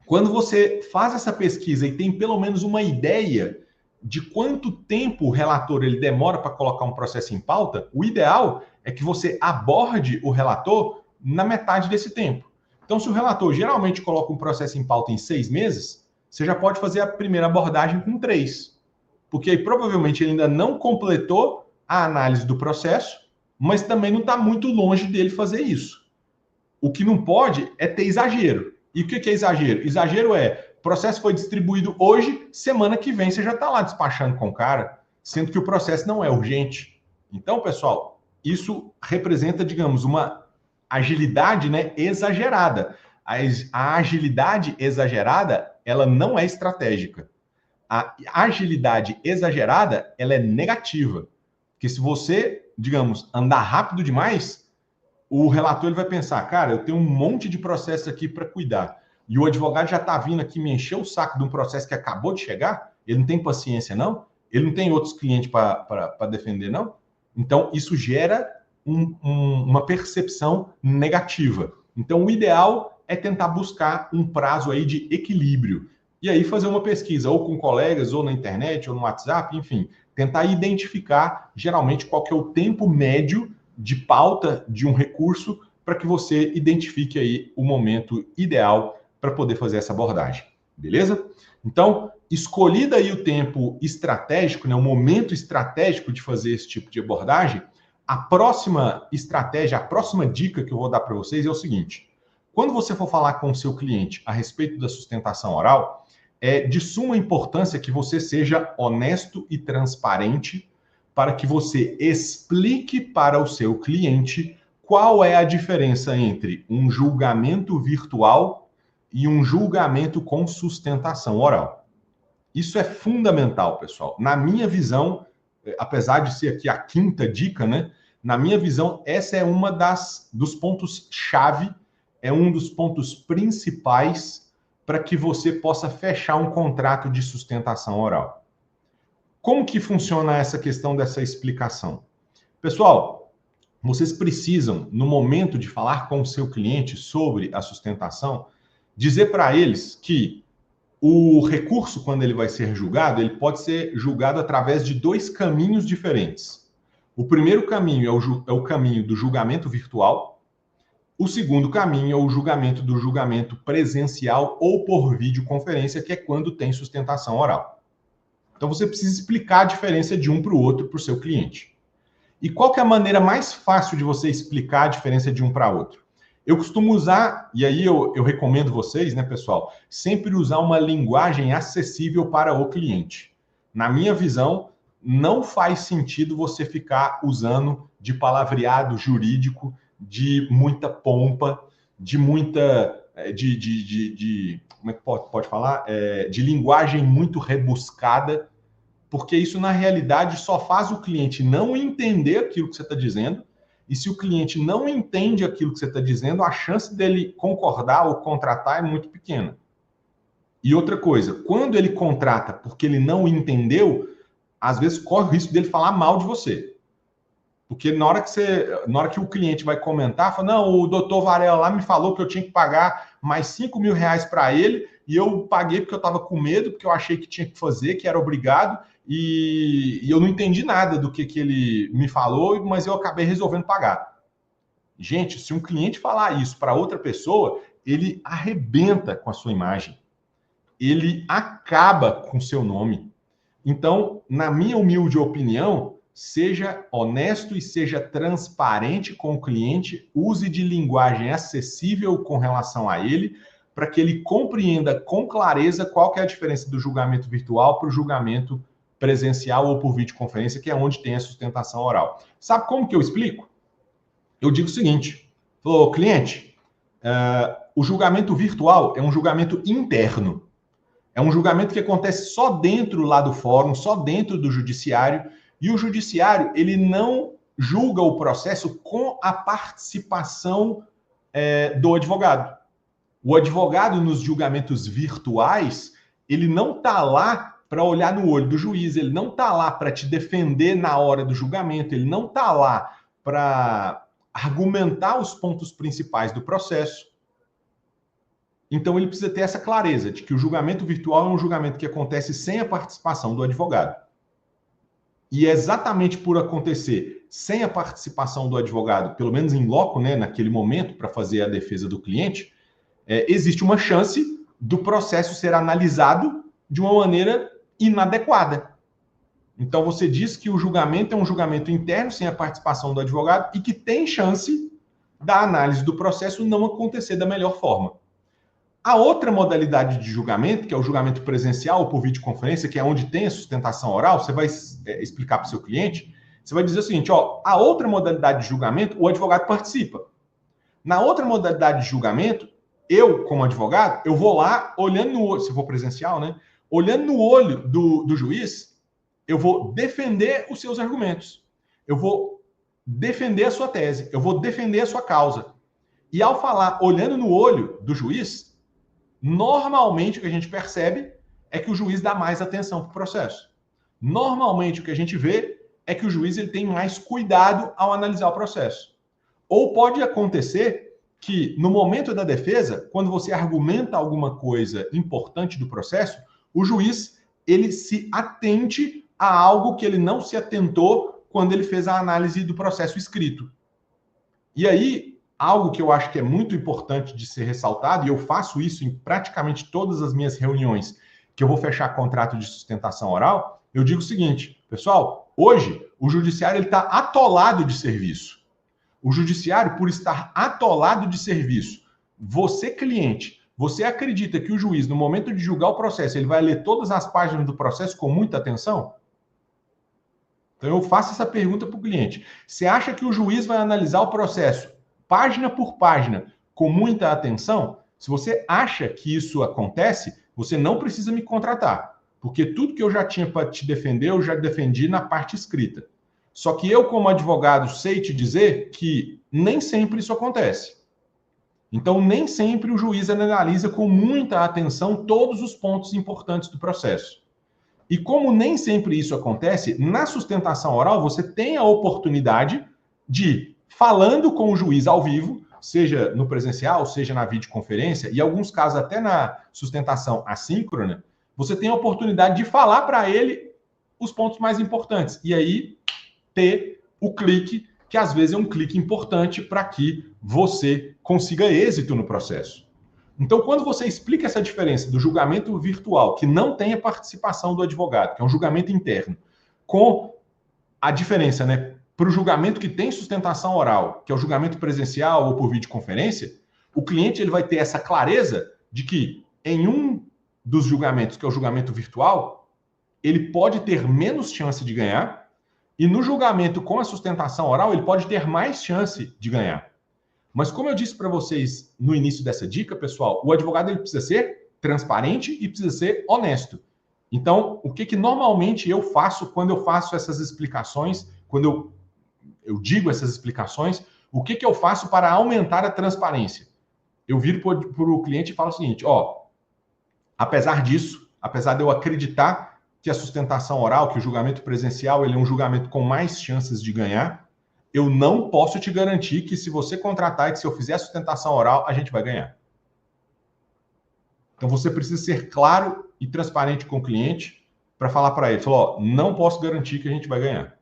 quando você faz essa pesquisa e tem pelo menos uma ideia de quanto tempo o relator ele demora para colocar um processo em pauta, o ideal é que você aborde o relator na metade desse tempo. Então, se o relator geralmente coloca um processo em pauta em 6 meses, você já pode fazer a primeira abordagem com 3. Porque aí provavelmente ele ainda não completou a análise do processo, mas também não está muito longe dele fazer isso. O que não pode é ter exagero. E o que é exagero? Exagero é, o processo foi distribuído hoje, semana que vem você já está lá despachando com o cara, sendo que o processo não é urgente. Então, pessoal, isso representa, digamos, uma agilidade, né, exagerada. A agilidade exagerada, ela não é estratégica. A agilidade exagerada, ela é negativa. Porque se você, digamos, andar rápido demais, o relator ele vai pensar, cara, eu tenho um monte de processo aqui para cuidar. E o advogado já está vindo aqui me encher o saco de um processo que acabou de chegar, ele não tem paciência, não? Ele não tem outros clientes para defender, não? Então, isso gera uma percepção negativa. Então, o ideal é tentar buscar um prazo aí de equilíbrio. E aí fazer uma pesquisa, ou com colegas, ou na internet, ou no WhatsApp, enfim, tentar identificar geralmente qual que é o tempo médio de pauta de um recurso para que você identifique aí o momento ideal para poder fazer essa abordagem, beleza? Então, escolhido aí o tempo estratégico, né, o momento estratégico de fazer esse tipo de abordagem, a próxima estratégia, a próxima dica que eu vou dar para vocês é o seguinte: quando você for falar com o seu cliente a respeito da sustentação oral, é de suma importância que você seja honesto e transparente para que você explique para o seu cliente qual é a diferença entre um julgamento virtual e um julgamento com sustentação oral. Isso é fundamental, pessoal. Na minha visão, apesar de ser aqui a quinta dica, né? Na minha visão, essa é uma dos pontos-chave, é um dos pontos principais para que você possa fechar um contrato de sustentação oral. Como que funciona essa questão dessa explicação? Pessoal, vocês precisam, no momento de falar com o seu cliente sobre a sustentação, dizer para eles que o recurso, quando ele vai ser julgado, ele pode ser julgado através de 2 caminhos diferentes. O primeiro caminho é o caminho do julgamento virtual. O segundo caminho é o julgamento do julgamento presencial ou por videoconferência, que é quando tem sustentação oral. Então você precisa explicar a diferença de um para o outro para o seu cliente. E qual que é a maneira mais fácil de você explicar a diferença de um para outro? Eu costumo usar, e aí eu recomendo vocês, né, pessoal, sempre usar uma linguagem acessível para o cliente. Na minha visão, não faz sentido você ficar usando de palavreado jurídico, de muita pompa, de muita. Como é que pode falar? De linguagem muito rebuscada, porque isso, na realidade, só faz o cliente não entender aquilo que você está dizendo. E se o cliente não entende aquilo que você está dizendo, a chance dele concordar ou contratar é muito pequena. E outra coisa, quando ele contrata porque ele não entendeu, às vezes corre o risco dele falar mal de você. Porque na hora que o cliente vai comentar, fala, não, o doutor Varela lá me falou que eu tinha que pagar mais R$ 5.000 para ele, e eu paguei porque eu estava com medo, porque eu achei que tinha que fazer, que era obrigado, e eu não entendi nada do que ele me falou, mas eu acabei resolvendo pagar. Gente, se um cliente falar isso para outra pessoa, ele arrebenta com a sua imagem. Ele acaba com o seu nome. Então, na minha humilde opinião, seja honesto e seja transparente com o cliente, use de linguagem acessível com relação a ele, para que ele compreenda com clareza qual que é a diferença do julgamento virtual para o julgamento presencial ou por videoconferência, que é onde tem a sustentação oral. Sabe como que eu explico? Eu digo o seguinte, cliente, o julgamento virtual é um julgamento interno. É um julgamento que acontece só dentro lá do fórum, só dentro do judiciário, e o judiciário ele não julga o processo com a participação do advogado. O advogado nos julgamentos virtuais, ele não está lá para olhar no olho do juiz, ele não está lá para te defender na hora do julgamento, ele não está lá para argumentar os pontos principais do processo. Então, ele precisa ter essa clareza de que o julgamento virtual é um julgamento que acontece sem a participação do advogado. E é exatamente por acontecer sem a participação do advogado, pelo menos em loco, né, naquele momento, para fazer a defesa do cliente, existe uma chance do processo ser analisado de uma maneira inadequada. Então, você diz que o julgamento é um julgamento interno, sem a participação do advogado, e que tem chance da análise do processo não acontecer da melhor forma. A outra modalidade de julgamento, que é o julgamento presencial ou por videoconferência, que é onde tem a sustentação oral, você vai explicar para o seu cliente, você vai dizer o seguinte, ó, a outra modalidade de julgamento, o advogado participa. Na outra modalidade de julgamento, eu, como advogado, eu vou lá, olhando no olho, se for presencial, né? Olhando no olho do juiz, eu vou defender os seus argumentos. Eu vou defender a sua tese. Eu vou defender a sua causa. E ao falar olhando no olho do juiz, normalmente o que a gente percebe é que o juiz dá mais atenção para o processo. Normalmente o que a gente vê é que o juiz ele tem mais cuidado ao analisar o processo. Ou pode acontecer que no momento da defesa, quando você argumenta alguma coisa importante do processo, o juiz ele se atente a algo que ele não se atentou quando ele fez a análise do processo escrito. E aí, algo que eu acho que é muito importante de ser ressaltado, e eu faço isso em praticamente todas as minhas reuniões que eu vou fechar contrato de sustentação oral, eu digo o seguinte, pessoal, hoje o judiciário está atolado de serviço. O judiciário, por estar atolado de serviço, você, cliente, você acredita que o juiz, no momento de julgar o processo, ele vai ler todas as páginas do processo com muita atenção? Então, eu faço essa pergunta para o cliente. Você acha que o juiz vai analisar o processo página por página com muita atenção? Se você acha que isso acontece, você não precisa me contratar, porque tudo que eu já tinha para te defender, eu já defendi na parte escrita. Só que eu, como advogado, sei te dizer que nem sempre isso acontece. Então, nem sempre o juiz analisa com muita atenção todos os pontos importantes do processo. E como nem sempre isso acontece, na sustentação oral você tem a oportunidade de, falando com o juiz ao vivo, seja no presencial, seja na videoconferência, e em alguns casos até na sustentação assíncrona, você tem a oportunidade de falar para ele os pontos mais importantes. E aí ter o clique, que às vezes é um clique importante para que você consiga êxito no processo. Então, quando você explica essa diferença do julgamento virtual, que não tem a participação do advogado, que é um julgamento interno, com a diferença, né, para o julgamento que tem sustentação oral, que é o julgamento presencial ou por videoconferência, o cliente ele vai ter essa clareza de que em um dos julgamentos, que é o julgamento virtual, ele pode ter menos chance de ganhar, e no julgamento com a sustentação oral, ele pode ter mais chance de ganhar. Mas como eu disse para vocês no início dessa dica, pessoal, o advogado ele precisa ser transparente e precisa ser honesto. Então, o que normalmente eu faço quando eu faço essas explicações, quando eu digo essas explicações, o que eu faço para aumentar a transparência? Eu viro para o cliente e falo o seguinte, ó, apesar disso, apesar de eu acreditar que a sustentação oral, que o julgamento presencial, ele é um julgamento com mais chances de ganhar, eu não posso te garantir que se você contratar e que se eu fizer a sustentação oral, a gente vai ganhar. Então, você precisa ser claro e transparente com o cliente para falar para ele, ó, não posso garantir que a gente vai ganhar.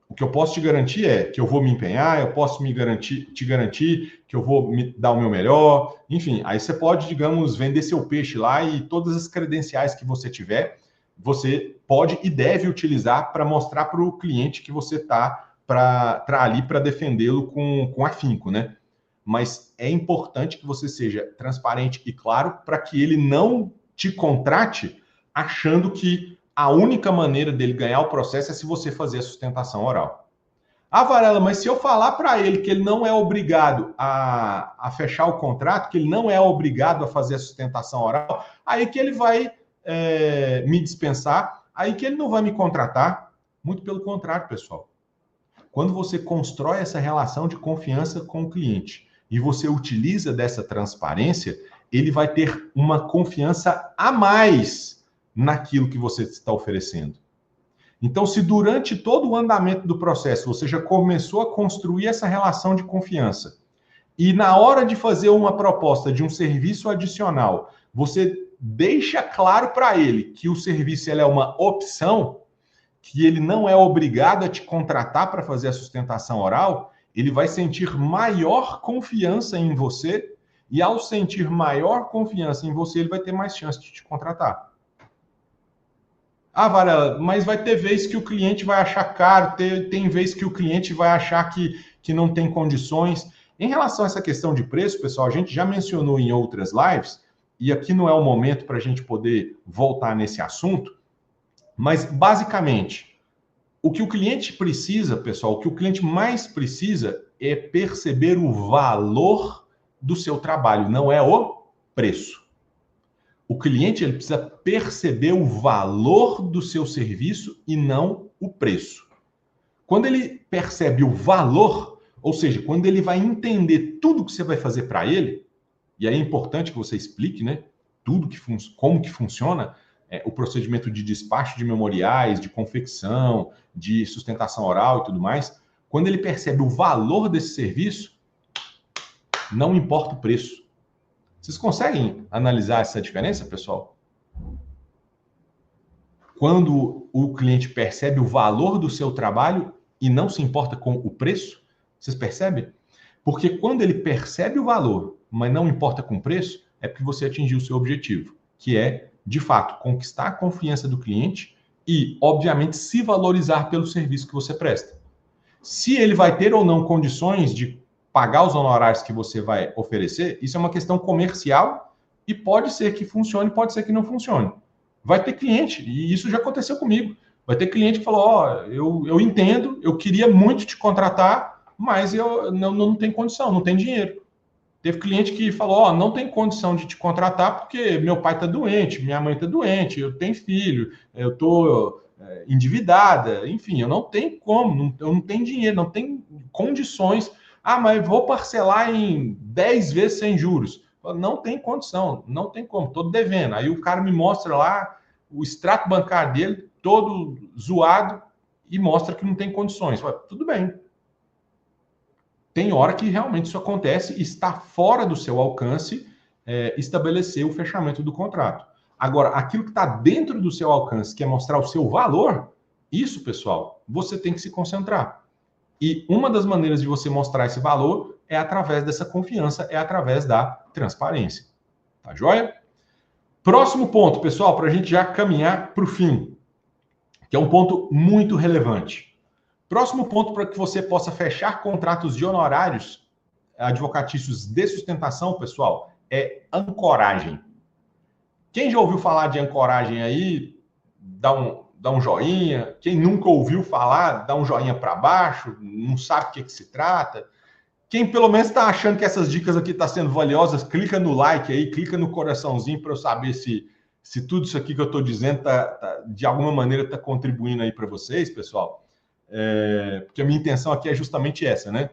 O que eu posso te garantir é que eu vou me empenhar, eu posso te garantir que eu vou me dar o meu melhor, enfim, aí você pode, digamos, vender seu peixe lá e todas as credenciais que você tiver, você pode e deve utilizar para mostrar para o cliente que você está ali para defendê-lo com afinco, né? Mas é importante que você seja transparente e claro para que ele não te contrate achando que a única maneira dele ganhar o processo é se você fazer a sustentação oral. Ah, Varela, mas se eu falar para ele que ele não é obrigado a fechar o contrato, que ele não é obrigado a fazer a sustentação oral, aí que ele vai me dispensar, aí que ele não vai me contratar. Muito pelo contrário, pessoal. Quando você constrói essa relação de confiança com o cliente e você utiliza dessa transparência, ele vai ter uma confiança a mais naquilo que você está oferecendo. Então, se durante todo o andamento do processo você já começou a construir essa relação de confiança e na hora de fazer uma proposta de um serviço adicional, você deixa claro para ele que o serviço ele é uma opção, que ele não é obrigado a te contratar para fazer a sustentação oral, ele vai sentir maior confiança em você e ao sentir maior confiança em você, ele vai ter mais chance de te contratar. Ah, Varela, mas vai ter vez que o cliente vai achar caro, tem vez que o cliente vai achar que não tem condições. Em relação a essa questão de preço, pessoal, a gente já mencionou em outras lives, e aqui não é o momento para a gente poder voltar nesse assunto, mas basicamente, o que o cliente precisa, pessoal, o que o cliente mais precisa é perceber o valor do seu trabalho, não é o preço. O cliente ele precisa perceber o valor do seu serviço e não o preço. Quando ele percebe o valor, ou seja, quando ele vai entender tudo que você vai fazer para ele, e aí é importante que você explique, né, tudo como que funciona o procedimento de despacho de memoriais, de confecção, de sustentação oral e tudo mais. Quando ele percebe o valor desse serviço, não importa o preço. Vocês conseguem analisar essa diferença, pessoal? Quando o cliente percebe o valor do seu trabalho e não se importa com o preço, vocês percebem? Porque quando ele percebe o valor, mas não importa com o preço, é porque você atingiu o seu objetivo, que é, de fato, conquistar a confiança do cliente e, obviamente, se valorizar pelo serviço que você presta. Se ele vai ter ou não condições de pagar os honorários que você vai oferecer, isso é uma questão comercial e pode ser que funcione, pode ser que não funcione. Vai ter cliente, e isso já aconteceu comigo, vai ter cliente que falou, ó, eu entendo, eu queria muito te contratar, mas eu não tenho condição, não tenho dinheiro. Teve cliente que falou, ó, não tem condição de te contratar porque meu pai está doente, minha mãe está doente, eu tenho filho, eu estou endividada, enfim, eu não tenho como, eu não tenho dinheiro, não tenho condições. Ah, mas vou parcelar em 10 vezes sem juros. Não tem condição, não tem como, estou devendo. Aí o cara me mostra lá o extrato bancário dele, todo zoado, e mostra que não tem condições. Tudo bem. Tem hora que realmente isso acontece e está fora do seu alcance estabelecer o fechamento do contrato. Agora, aquilo que está dentro do seu alcance, que é mostrar o seu valor, isso, pessoal, você tem que se concentrar. E uma das maneiras de você mostrar esse valor é através dessa confiança, é através da transparência. Tá joia? Próximo ponto, pessoal, para a gente já caminhar para o fim, que é um ponto muito relevante. Próximo ponto para que você possa fechar contratos de honorários advocatícios de sustentação, pessoal, é ancoragem. Quem já ouviu falar de ancoragem aí, dá um joinha. Quem nunca ouviu falar, dá um joinha para baixo, não sabe o que se trata. Quem pelo menos está achando que essas dicas aqui estão sendo valiosas, clica no like aí, clica no coraçãozinho para eu saber se tudo isso aqui que eu estou dizendo de alguma maneira está contribuindo aí para vocês, pessoal. Porque a minha intenção aqui é justamente essa, né?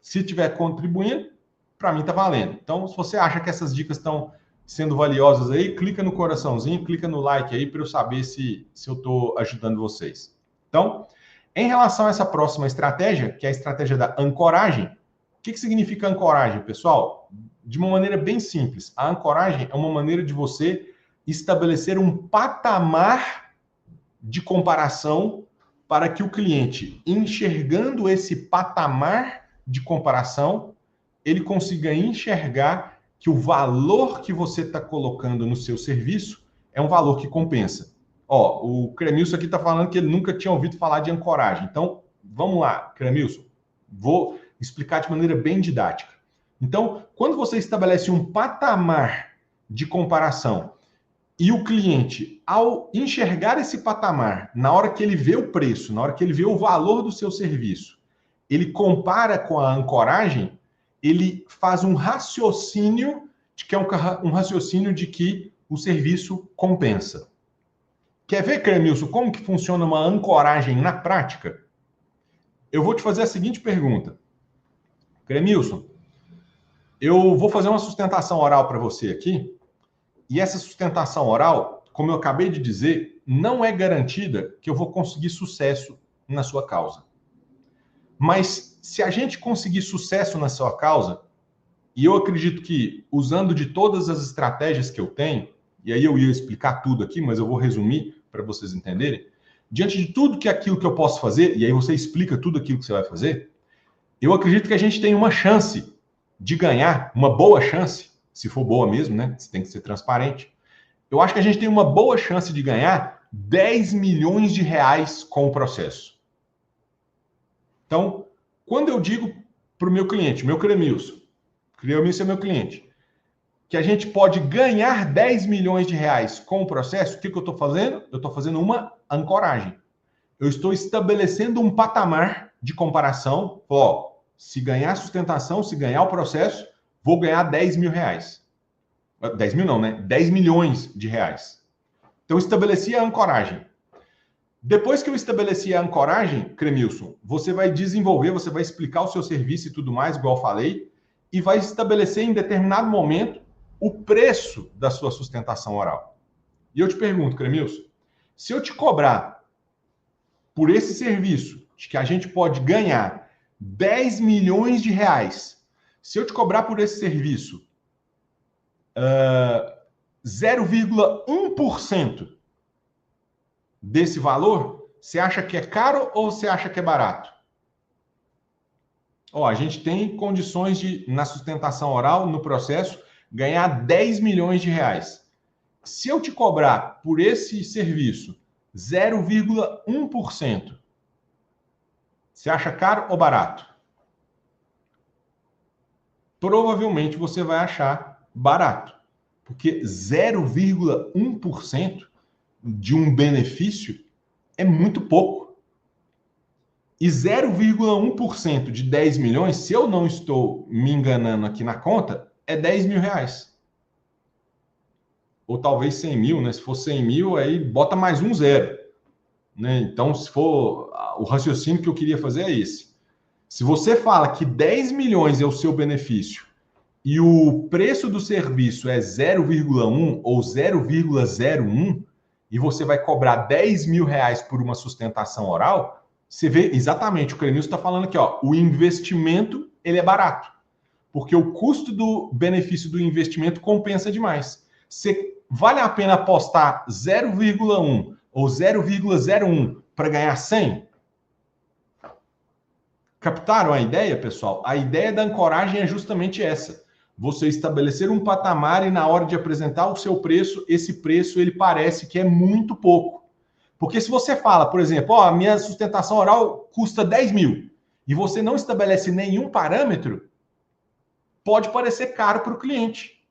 Se estiver contribuindo, para mim está valendo. Então, se você acha que essas dicas estão sendo valiosas aí, clica no coraçãozinho, clica no like aí para eu saber se eu estou ajudando vocês. Então, em relação a essa próxima estratégia, que é a estratégia da ancoragem, o que significa ancoragem, pessoal? De uma maneira bem simples, a ancoragem é uma maneira de você estabelecer um patamar de comparação para que o cliente, enxergando esse patamar de comparação, ele consiga enxergar que o valor que você está colocando no seu serviço é um valor que compensa. Ó, o Cremilson aqui está falando que ele nunca tinha ouvido falar de ancoragem. Então, vamos lá, Cremilson. Vou explicar de maneira bem didática. Então, quando você estabelece um patamar de comparação e o cliente, ao enxergar esse patamar, na hora que ele vê o preço, na hora que ele vê o valor do seu serviço, ele compara com a ancoragem, ele faz um raciocínio de que é um raciocínio de que o serviço compensa. Quer ver, Cremilson, como que funciona uma ancoragem na prática? Eu vou te fazer a seguinte pergunta. Cremilson, eu vou fazer uma sustentação oral para você aqui, e essa sustentação oral, como eu acabei de dizer, não é garantida que eu vou conseguir sucesso na sua causa. Mas se a gente conseguir sucesso na sua causa, e eu acredito que usando de todas as estratégias que eu tenho, e aí eu ia explicar tudo aqui, mas eu vou resumir para vocês entenderem, diante de tudo que aquilo que eu posso fazer, e aí você explica tudo aquilo que você vai fazer, eu acredito que a gente tem uma chance de ganhar, uma boa chance, se for boa mesmo, né? Você tem que ser transparente. Eu acho que a gente tem uma boa chance de ganhar 10 milhões de reais com o processo. Então, quando eu digo para o meu cliente, meu Cremilson é meu cliente, que a gente pode ganhar 10 milhões de reais com o processo, o que eu estou fazendo? Eu estou fazendo uma ancoragem. Eu estou estabelecendo um patamar de comparação. Ó, se ganhar sustentação, se ganhar o processo, vou ganhar 10 mil reais. 10 mil não, né? 10 milhões de reais. Então, eu estabeleci a ancoragem. Depois que eu estabeleci a ancoragem, Cremilson, você vai desenvolver, você vai explicar o seu serviço e tudo mais, igual eu falei, e vai estabelecer em determinado momento o preço da sua sustentação oral. E eu te pergunto, Cremilson, se eu te cobrar por esse serviço, de que a gente pode ganhar 10 milhões de reais, se eu te cobrar por esse serviço 0,1% desse valor, você acha que é caro ou você acha que é barato? Ó, a gente tem condições de, na sustentação oral, no processo, ganhar 10 milhões de reais. Se eu te cobrar por esse serviço 0,1%, você acha caro ou barato? Provavelmente você vai achar barato, porque 0,1% de um benefício é muito pouco. E 0,1% de 10 milhões, se eu não estou me enganando aqui na conta, é 10 mil reais. Ou talvez 100 mil, né? Se for 100 mil, aí bota mais um zero. Né? Então, se for... O raciocínio que eu queria fazer é esse. Se você fala que 10 milhões é o seu benefício e o preço do serviço é 0,1 ou 0,01 e você vai cobrar 10 mil reais por uma sustentação oral, você vê exatamente o que o Cremilson está falando aqui, ó. O investimento ele é barato, porque o custo do benefício do investimento compensa demais. Vale a pena apostar 0,1 ou 0,01 para ganhar 100? Captaram a ideia, pessoal? A ideia da ancoragem é justamente essa. Você estabelecer um patamar e na hora de apresentar o seu preço, esse preço ele parece que é muito pouco. Porque se você fala, por exemplo, a minha sustentação oral custa 10 mil e você não estabelece nenhum parâmetro, pode parecer caro para o cliente.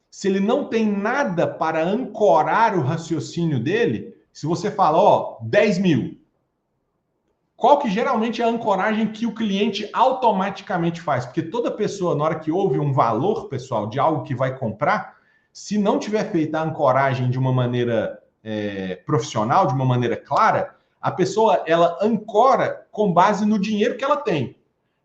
Se ele não tem nada para ancorar o raciocínio dele, se você fala, 10 mil, qual que geralmente é a ancoragem que o cliente automaticamente faz? Porque toda pessoa, na hora que ouve um valor, pessoal, de algo que vai comprar, se não tiver feita a ancoragem de uma maneira profissional, de uma maneira clara, a pessoa ela ancora com base no dinheiro que ela tem.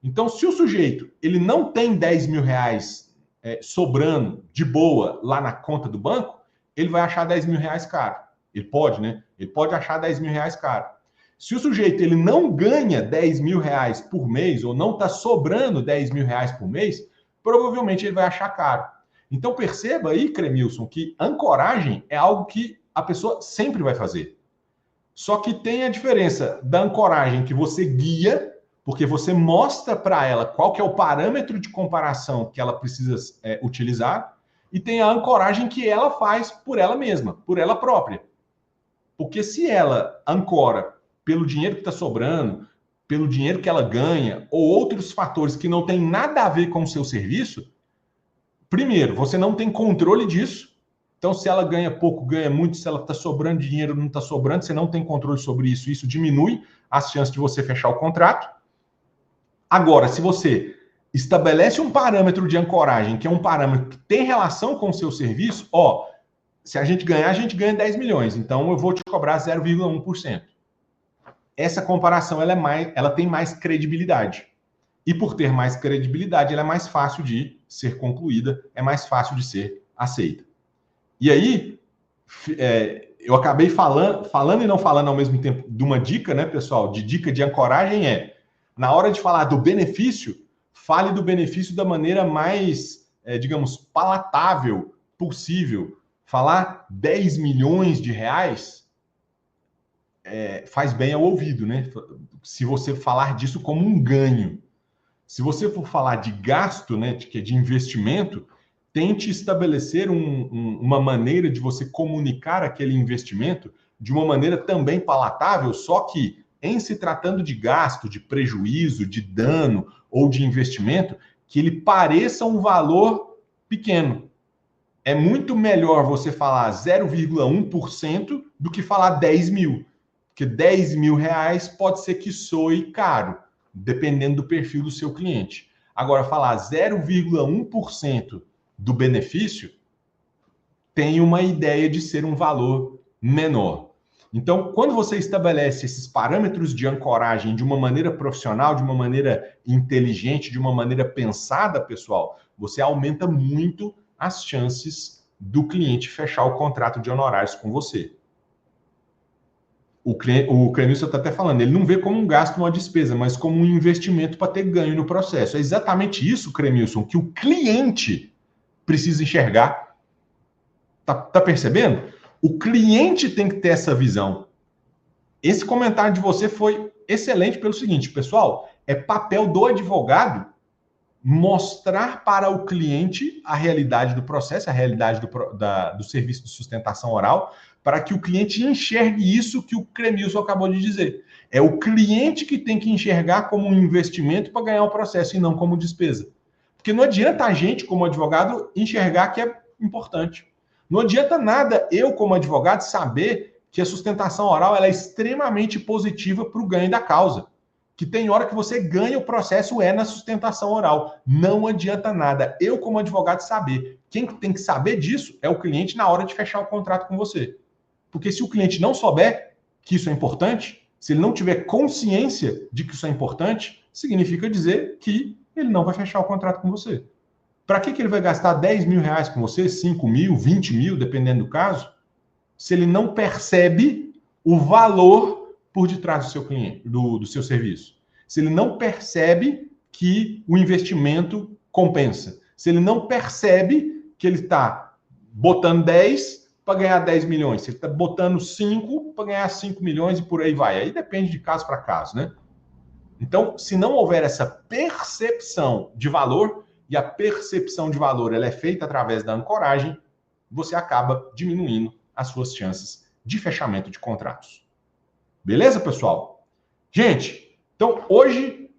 Então, se o sujeito ele não tem 10 mil reais sobrando de boa lá na conta do banco, ele vai achar 10 mil reais caro. Ele pode, né? Ele pode achar 10 mil reais caro. Se o sujeito ele não ganha 10 mil reais por mês ou não está sobrando 10 mil reais por mês, provavelmente ele vai achar caro. Então perceba aí, Cremilson, que ancoragem é algo que a pessoa sempre vai fazer. Só que tem a diferença da ancoragem que você guia, porque você mostra para ela qual que é o parâmetro de comparação que ela precisa utilizar, e tem a ancoragem que ela faz por ela mesma, por ela própria. Porque se ela ancora pelo dinheiro que está sobrando, pelo dinheiro que ela ganha, ou outros fatores que não tem nada a ver com o seu serviço, primeiro, você não tem controle disso. Então, se ela ganha pouco, ganha muito, se ela está sobrando dinheiro, não está sobrando, você não tem controle sobre isso, isso diminui as chances de você fechar o contrato. Agora, se você estabelece um parâmetro de ancoragem, que é um parâmetro que tem relação com o seu serviço, se a gente ganha 10 milhões, então eu vou te cobrar 0,1%. Essa comparação ela tem mais credibilidade. E por ter mais credibilidade, ela é mais fácil de ser concluída, é mais fácil de ser aceita. E aí, eu acabei falando e não falando ao mesmo tempo de uma dica, né, pessoal? De dica de ancoragem na hora de falar do benefício, fale do benefício da maneira mais, digamos, palatável possível. Falar 10 milhões de reais faz bem ao ouvido, né? Se você falar disso como um ganho. Se você for falar de gasto, né, que é de investimento, tente estabelecer uma maneira de você comunicar aquele investimento de uma maneira também palatável, só que em se tratando de gasto, de prejuízo, de dano ou de investimento, que ele pareça um valor pequeno. É muito melhor você falar 0,1% do que falar 10 mil. Porque 10 mil reais pode ser que soe caro, dependendo do perfil do seu cliente. Agora, falar 0,1% do benefício tem uma ideia de ser um valor menor. Então, quando você estabelece esses parâmetros de ancoragem de uma maneira profissional, de uma maneira inteligente, de uma maneira pensada, pessoal, você aumenta muito as chances do cliente fechar o contrato de honorários com você. O Cremilson está até falando, ele não vê como um gasto, uma despesa, mas como um investimento para ter ganho no processo. É exatamente isso, Cremilson, que o cliente precisa enxergar. Tá percebendo? O cliente tem que ter essa visão. Esse comentário de você foi excelente pelo seguinte, pessoal, é papel do advogado mostrar para o cliente a realidade do processo, a realidade do serviço de sustentação oral, para que o cliente enxergue isso que o Cremilson acabou de dizer. É o cliente que tem que enxergar como um investimento para ganhar o processo e não como despesa. Porque não adianta a gente, como advogado, enxergar que é importante. Não adianta nada eu, como advogado, saber que a sustentação oral ela é extremamente positiva para o ganho da causa. Que tem hora que você ganha o processo na sustentação oral. Não adianta nada. Eu, como advogado, saber. Quem tem que saber disso é o cliente na hora de fechar o contrato com você. Porque se o cliente não souber que isso é importante, se ele não tiver consciência de que isso é importante, significa dizer que ele não vai fechar o contrato com você. Para que ele vai gastar 10 mil reais com você, 5 mil, 20 mil, dependendo do caso, se ele não percebe o valor por detrás do seu cliente, do seu serviço? Se ele não percebe que o investimento compensa? Se ele não percebe que ele está botando 10 para ganhar 10 milhões, se ele está botando 5 para ganhar 5 milhões e por aí vai. Aí depende de caso para caso, né? Então, se não houver essa percepção de valor, e a percepção de valor ela é feita através da ancoragem, você acaba diminuindo as suas chances de fechamento de contratos. Beleza, pessoal? Gente, então hoje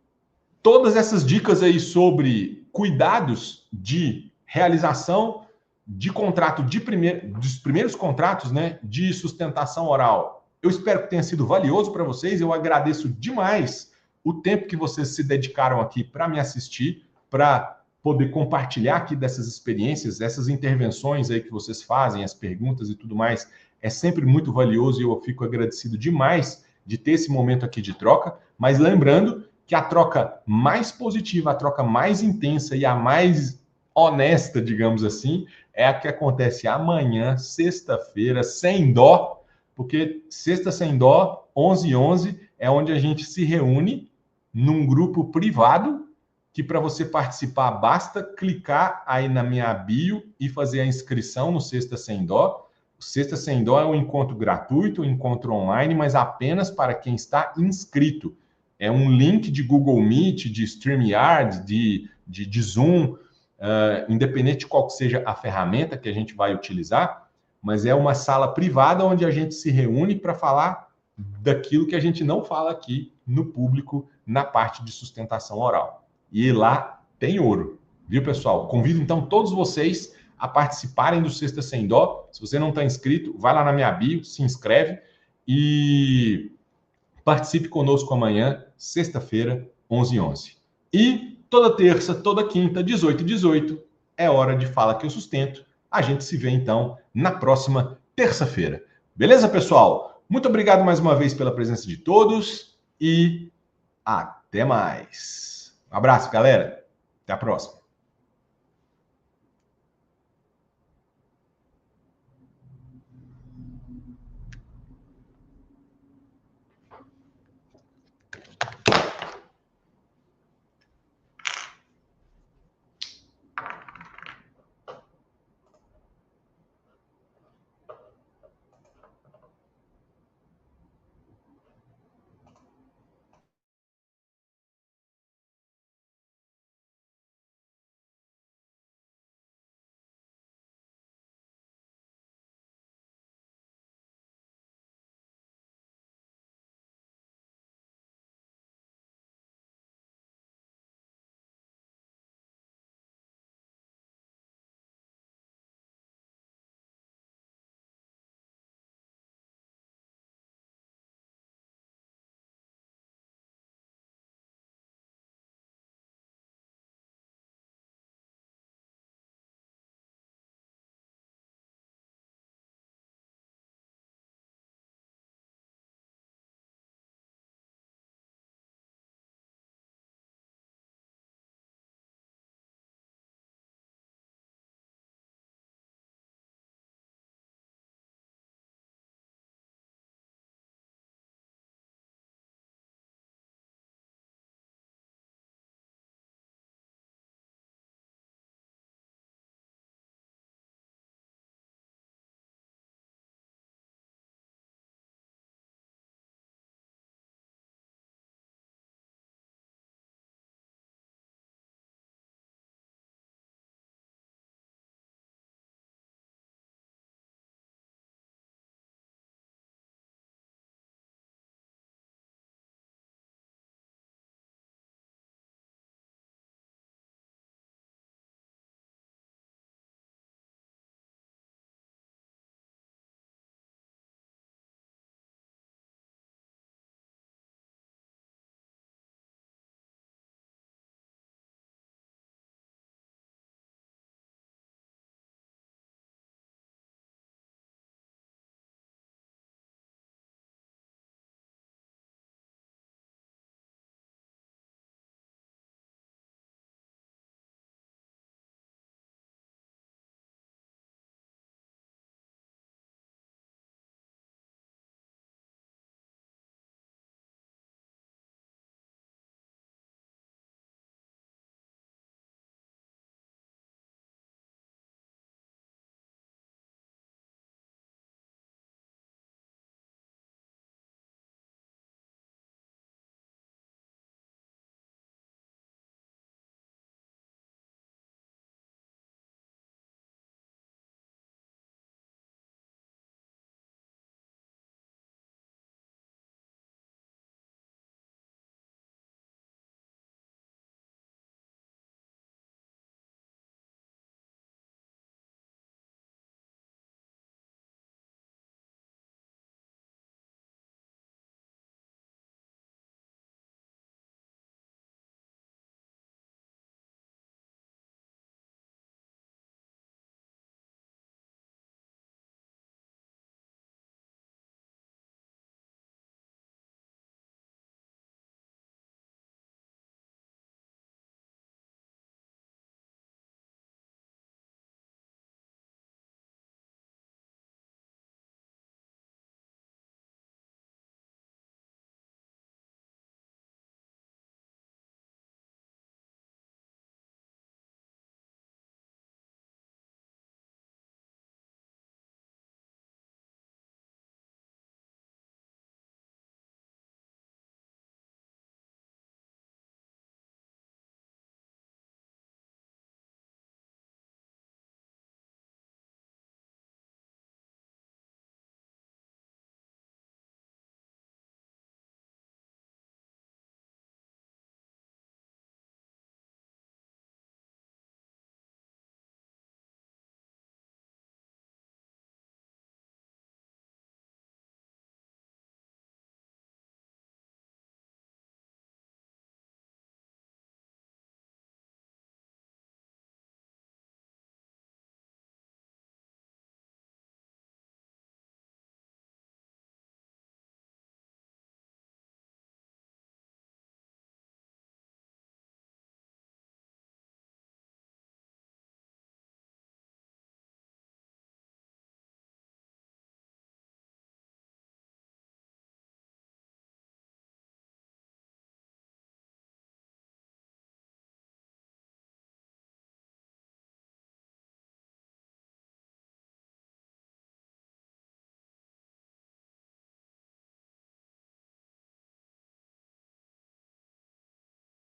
todas essas dicas aí sobre cuidados de realização de contrato dos primeiros contratos, né, de sustentação oral. Eu espero que tenha sido valioso para vocês. Eu agradeço demais o tempo que vocês se dedicaram aqui para me assistir, para poder compartilhar aqui dessas experiências, essas intervenções aí que vocês fazem, as perguntas e tudo mais. É sempre muito valioso e eu fico agradecido demais de ter esse momento aqui de troca. Mas lembrando que a troca mais positiva, a troca mais intensa e a mais honesta, digamos assim, é a que acontece amanhã, sexta-feira, sem dó, porque sexta sem dó, 11h11, é onde a gente se reúne num grupo privado, que para você participar basta clicar aí na minha bio e fazer a inscrição no Sexta Sem Dó. O Sexta Sem Dó é um encontro gratuito, um encontro online, mas apenas para quem está inscrito. É um link de Google Meet, de StreamYard, de Zoom, independente de qual que seja a ferramenta que a gente vai utilizar, mas é uma sala privada onde a gente se reúne para falar daquilo que a gente não fala aqui no público, na parte de sustentação oral. E lá tem ouro, viu, pessoal? Convido, então, todos vocês a participarem do Sexta Sem Dó. Se você não está inscrito, vai lá na minha bio, se inscreve e participe conosco amanhã, sexta-feira, 11h11. E toda terça, toda quinta, 18h18, é hora de Fala Que Eu Sustento. A gente se vê, então, na próxima terça-feira. Beleza, pessoal? Muito obrigado mais uma vez pela presença de todos e até mais. Um abraço, galera. Até a próxima.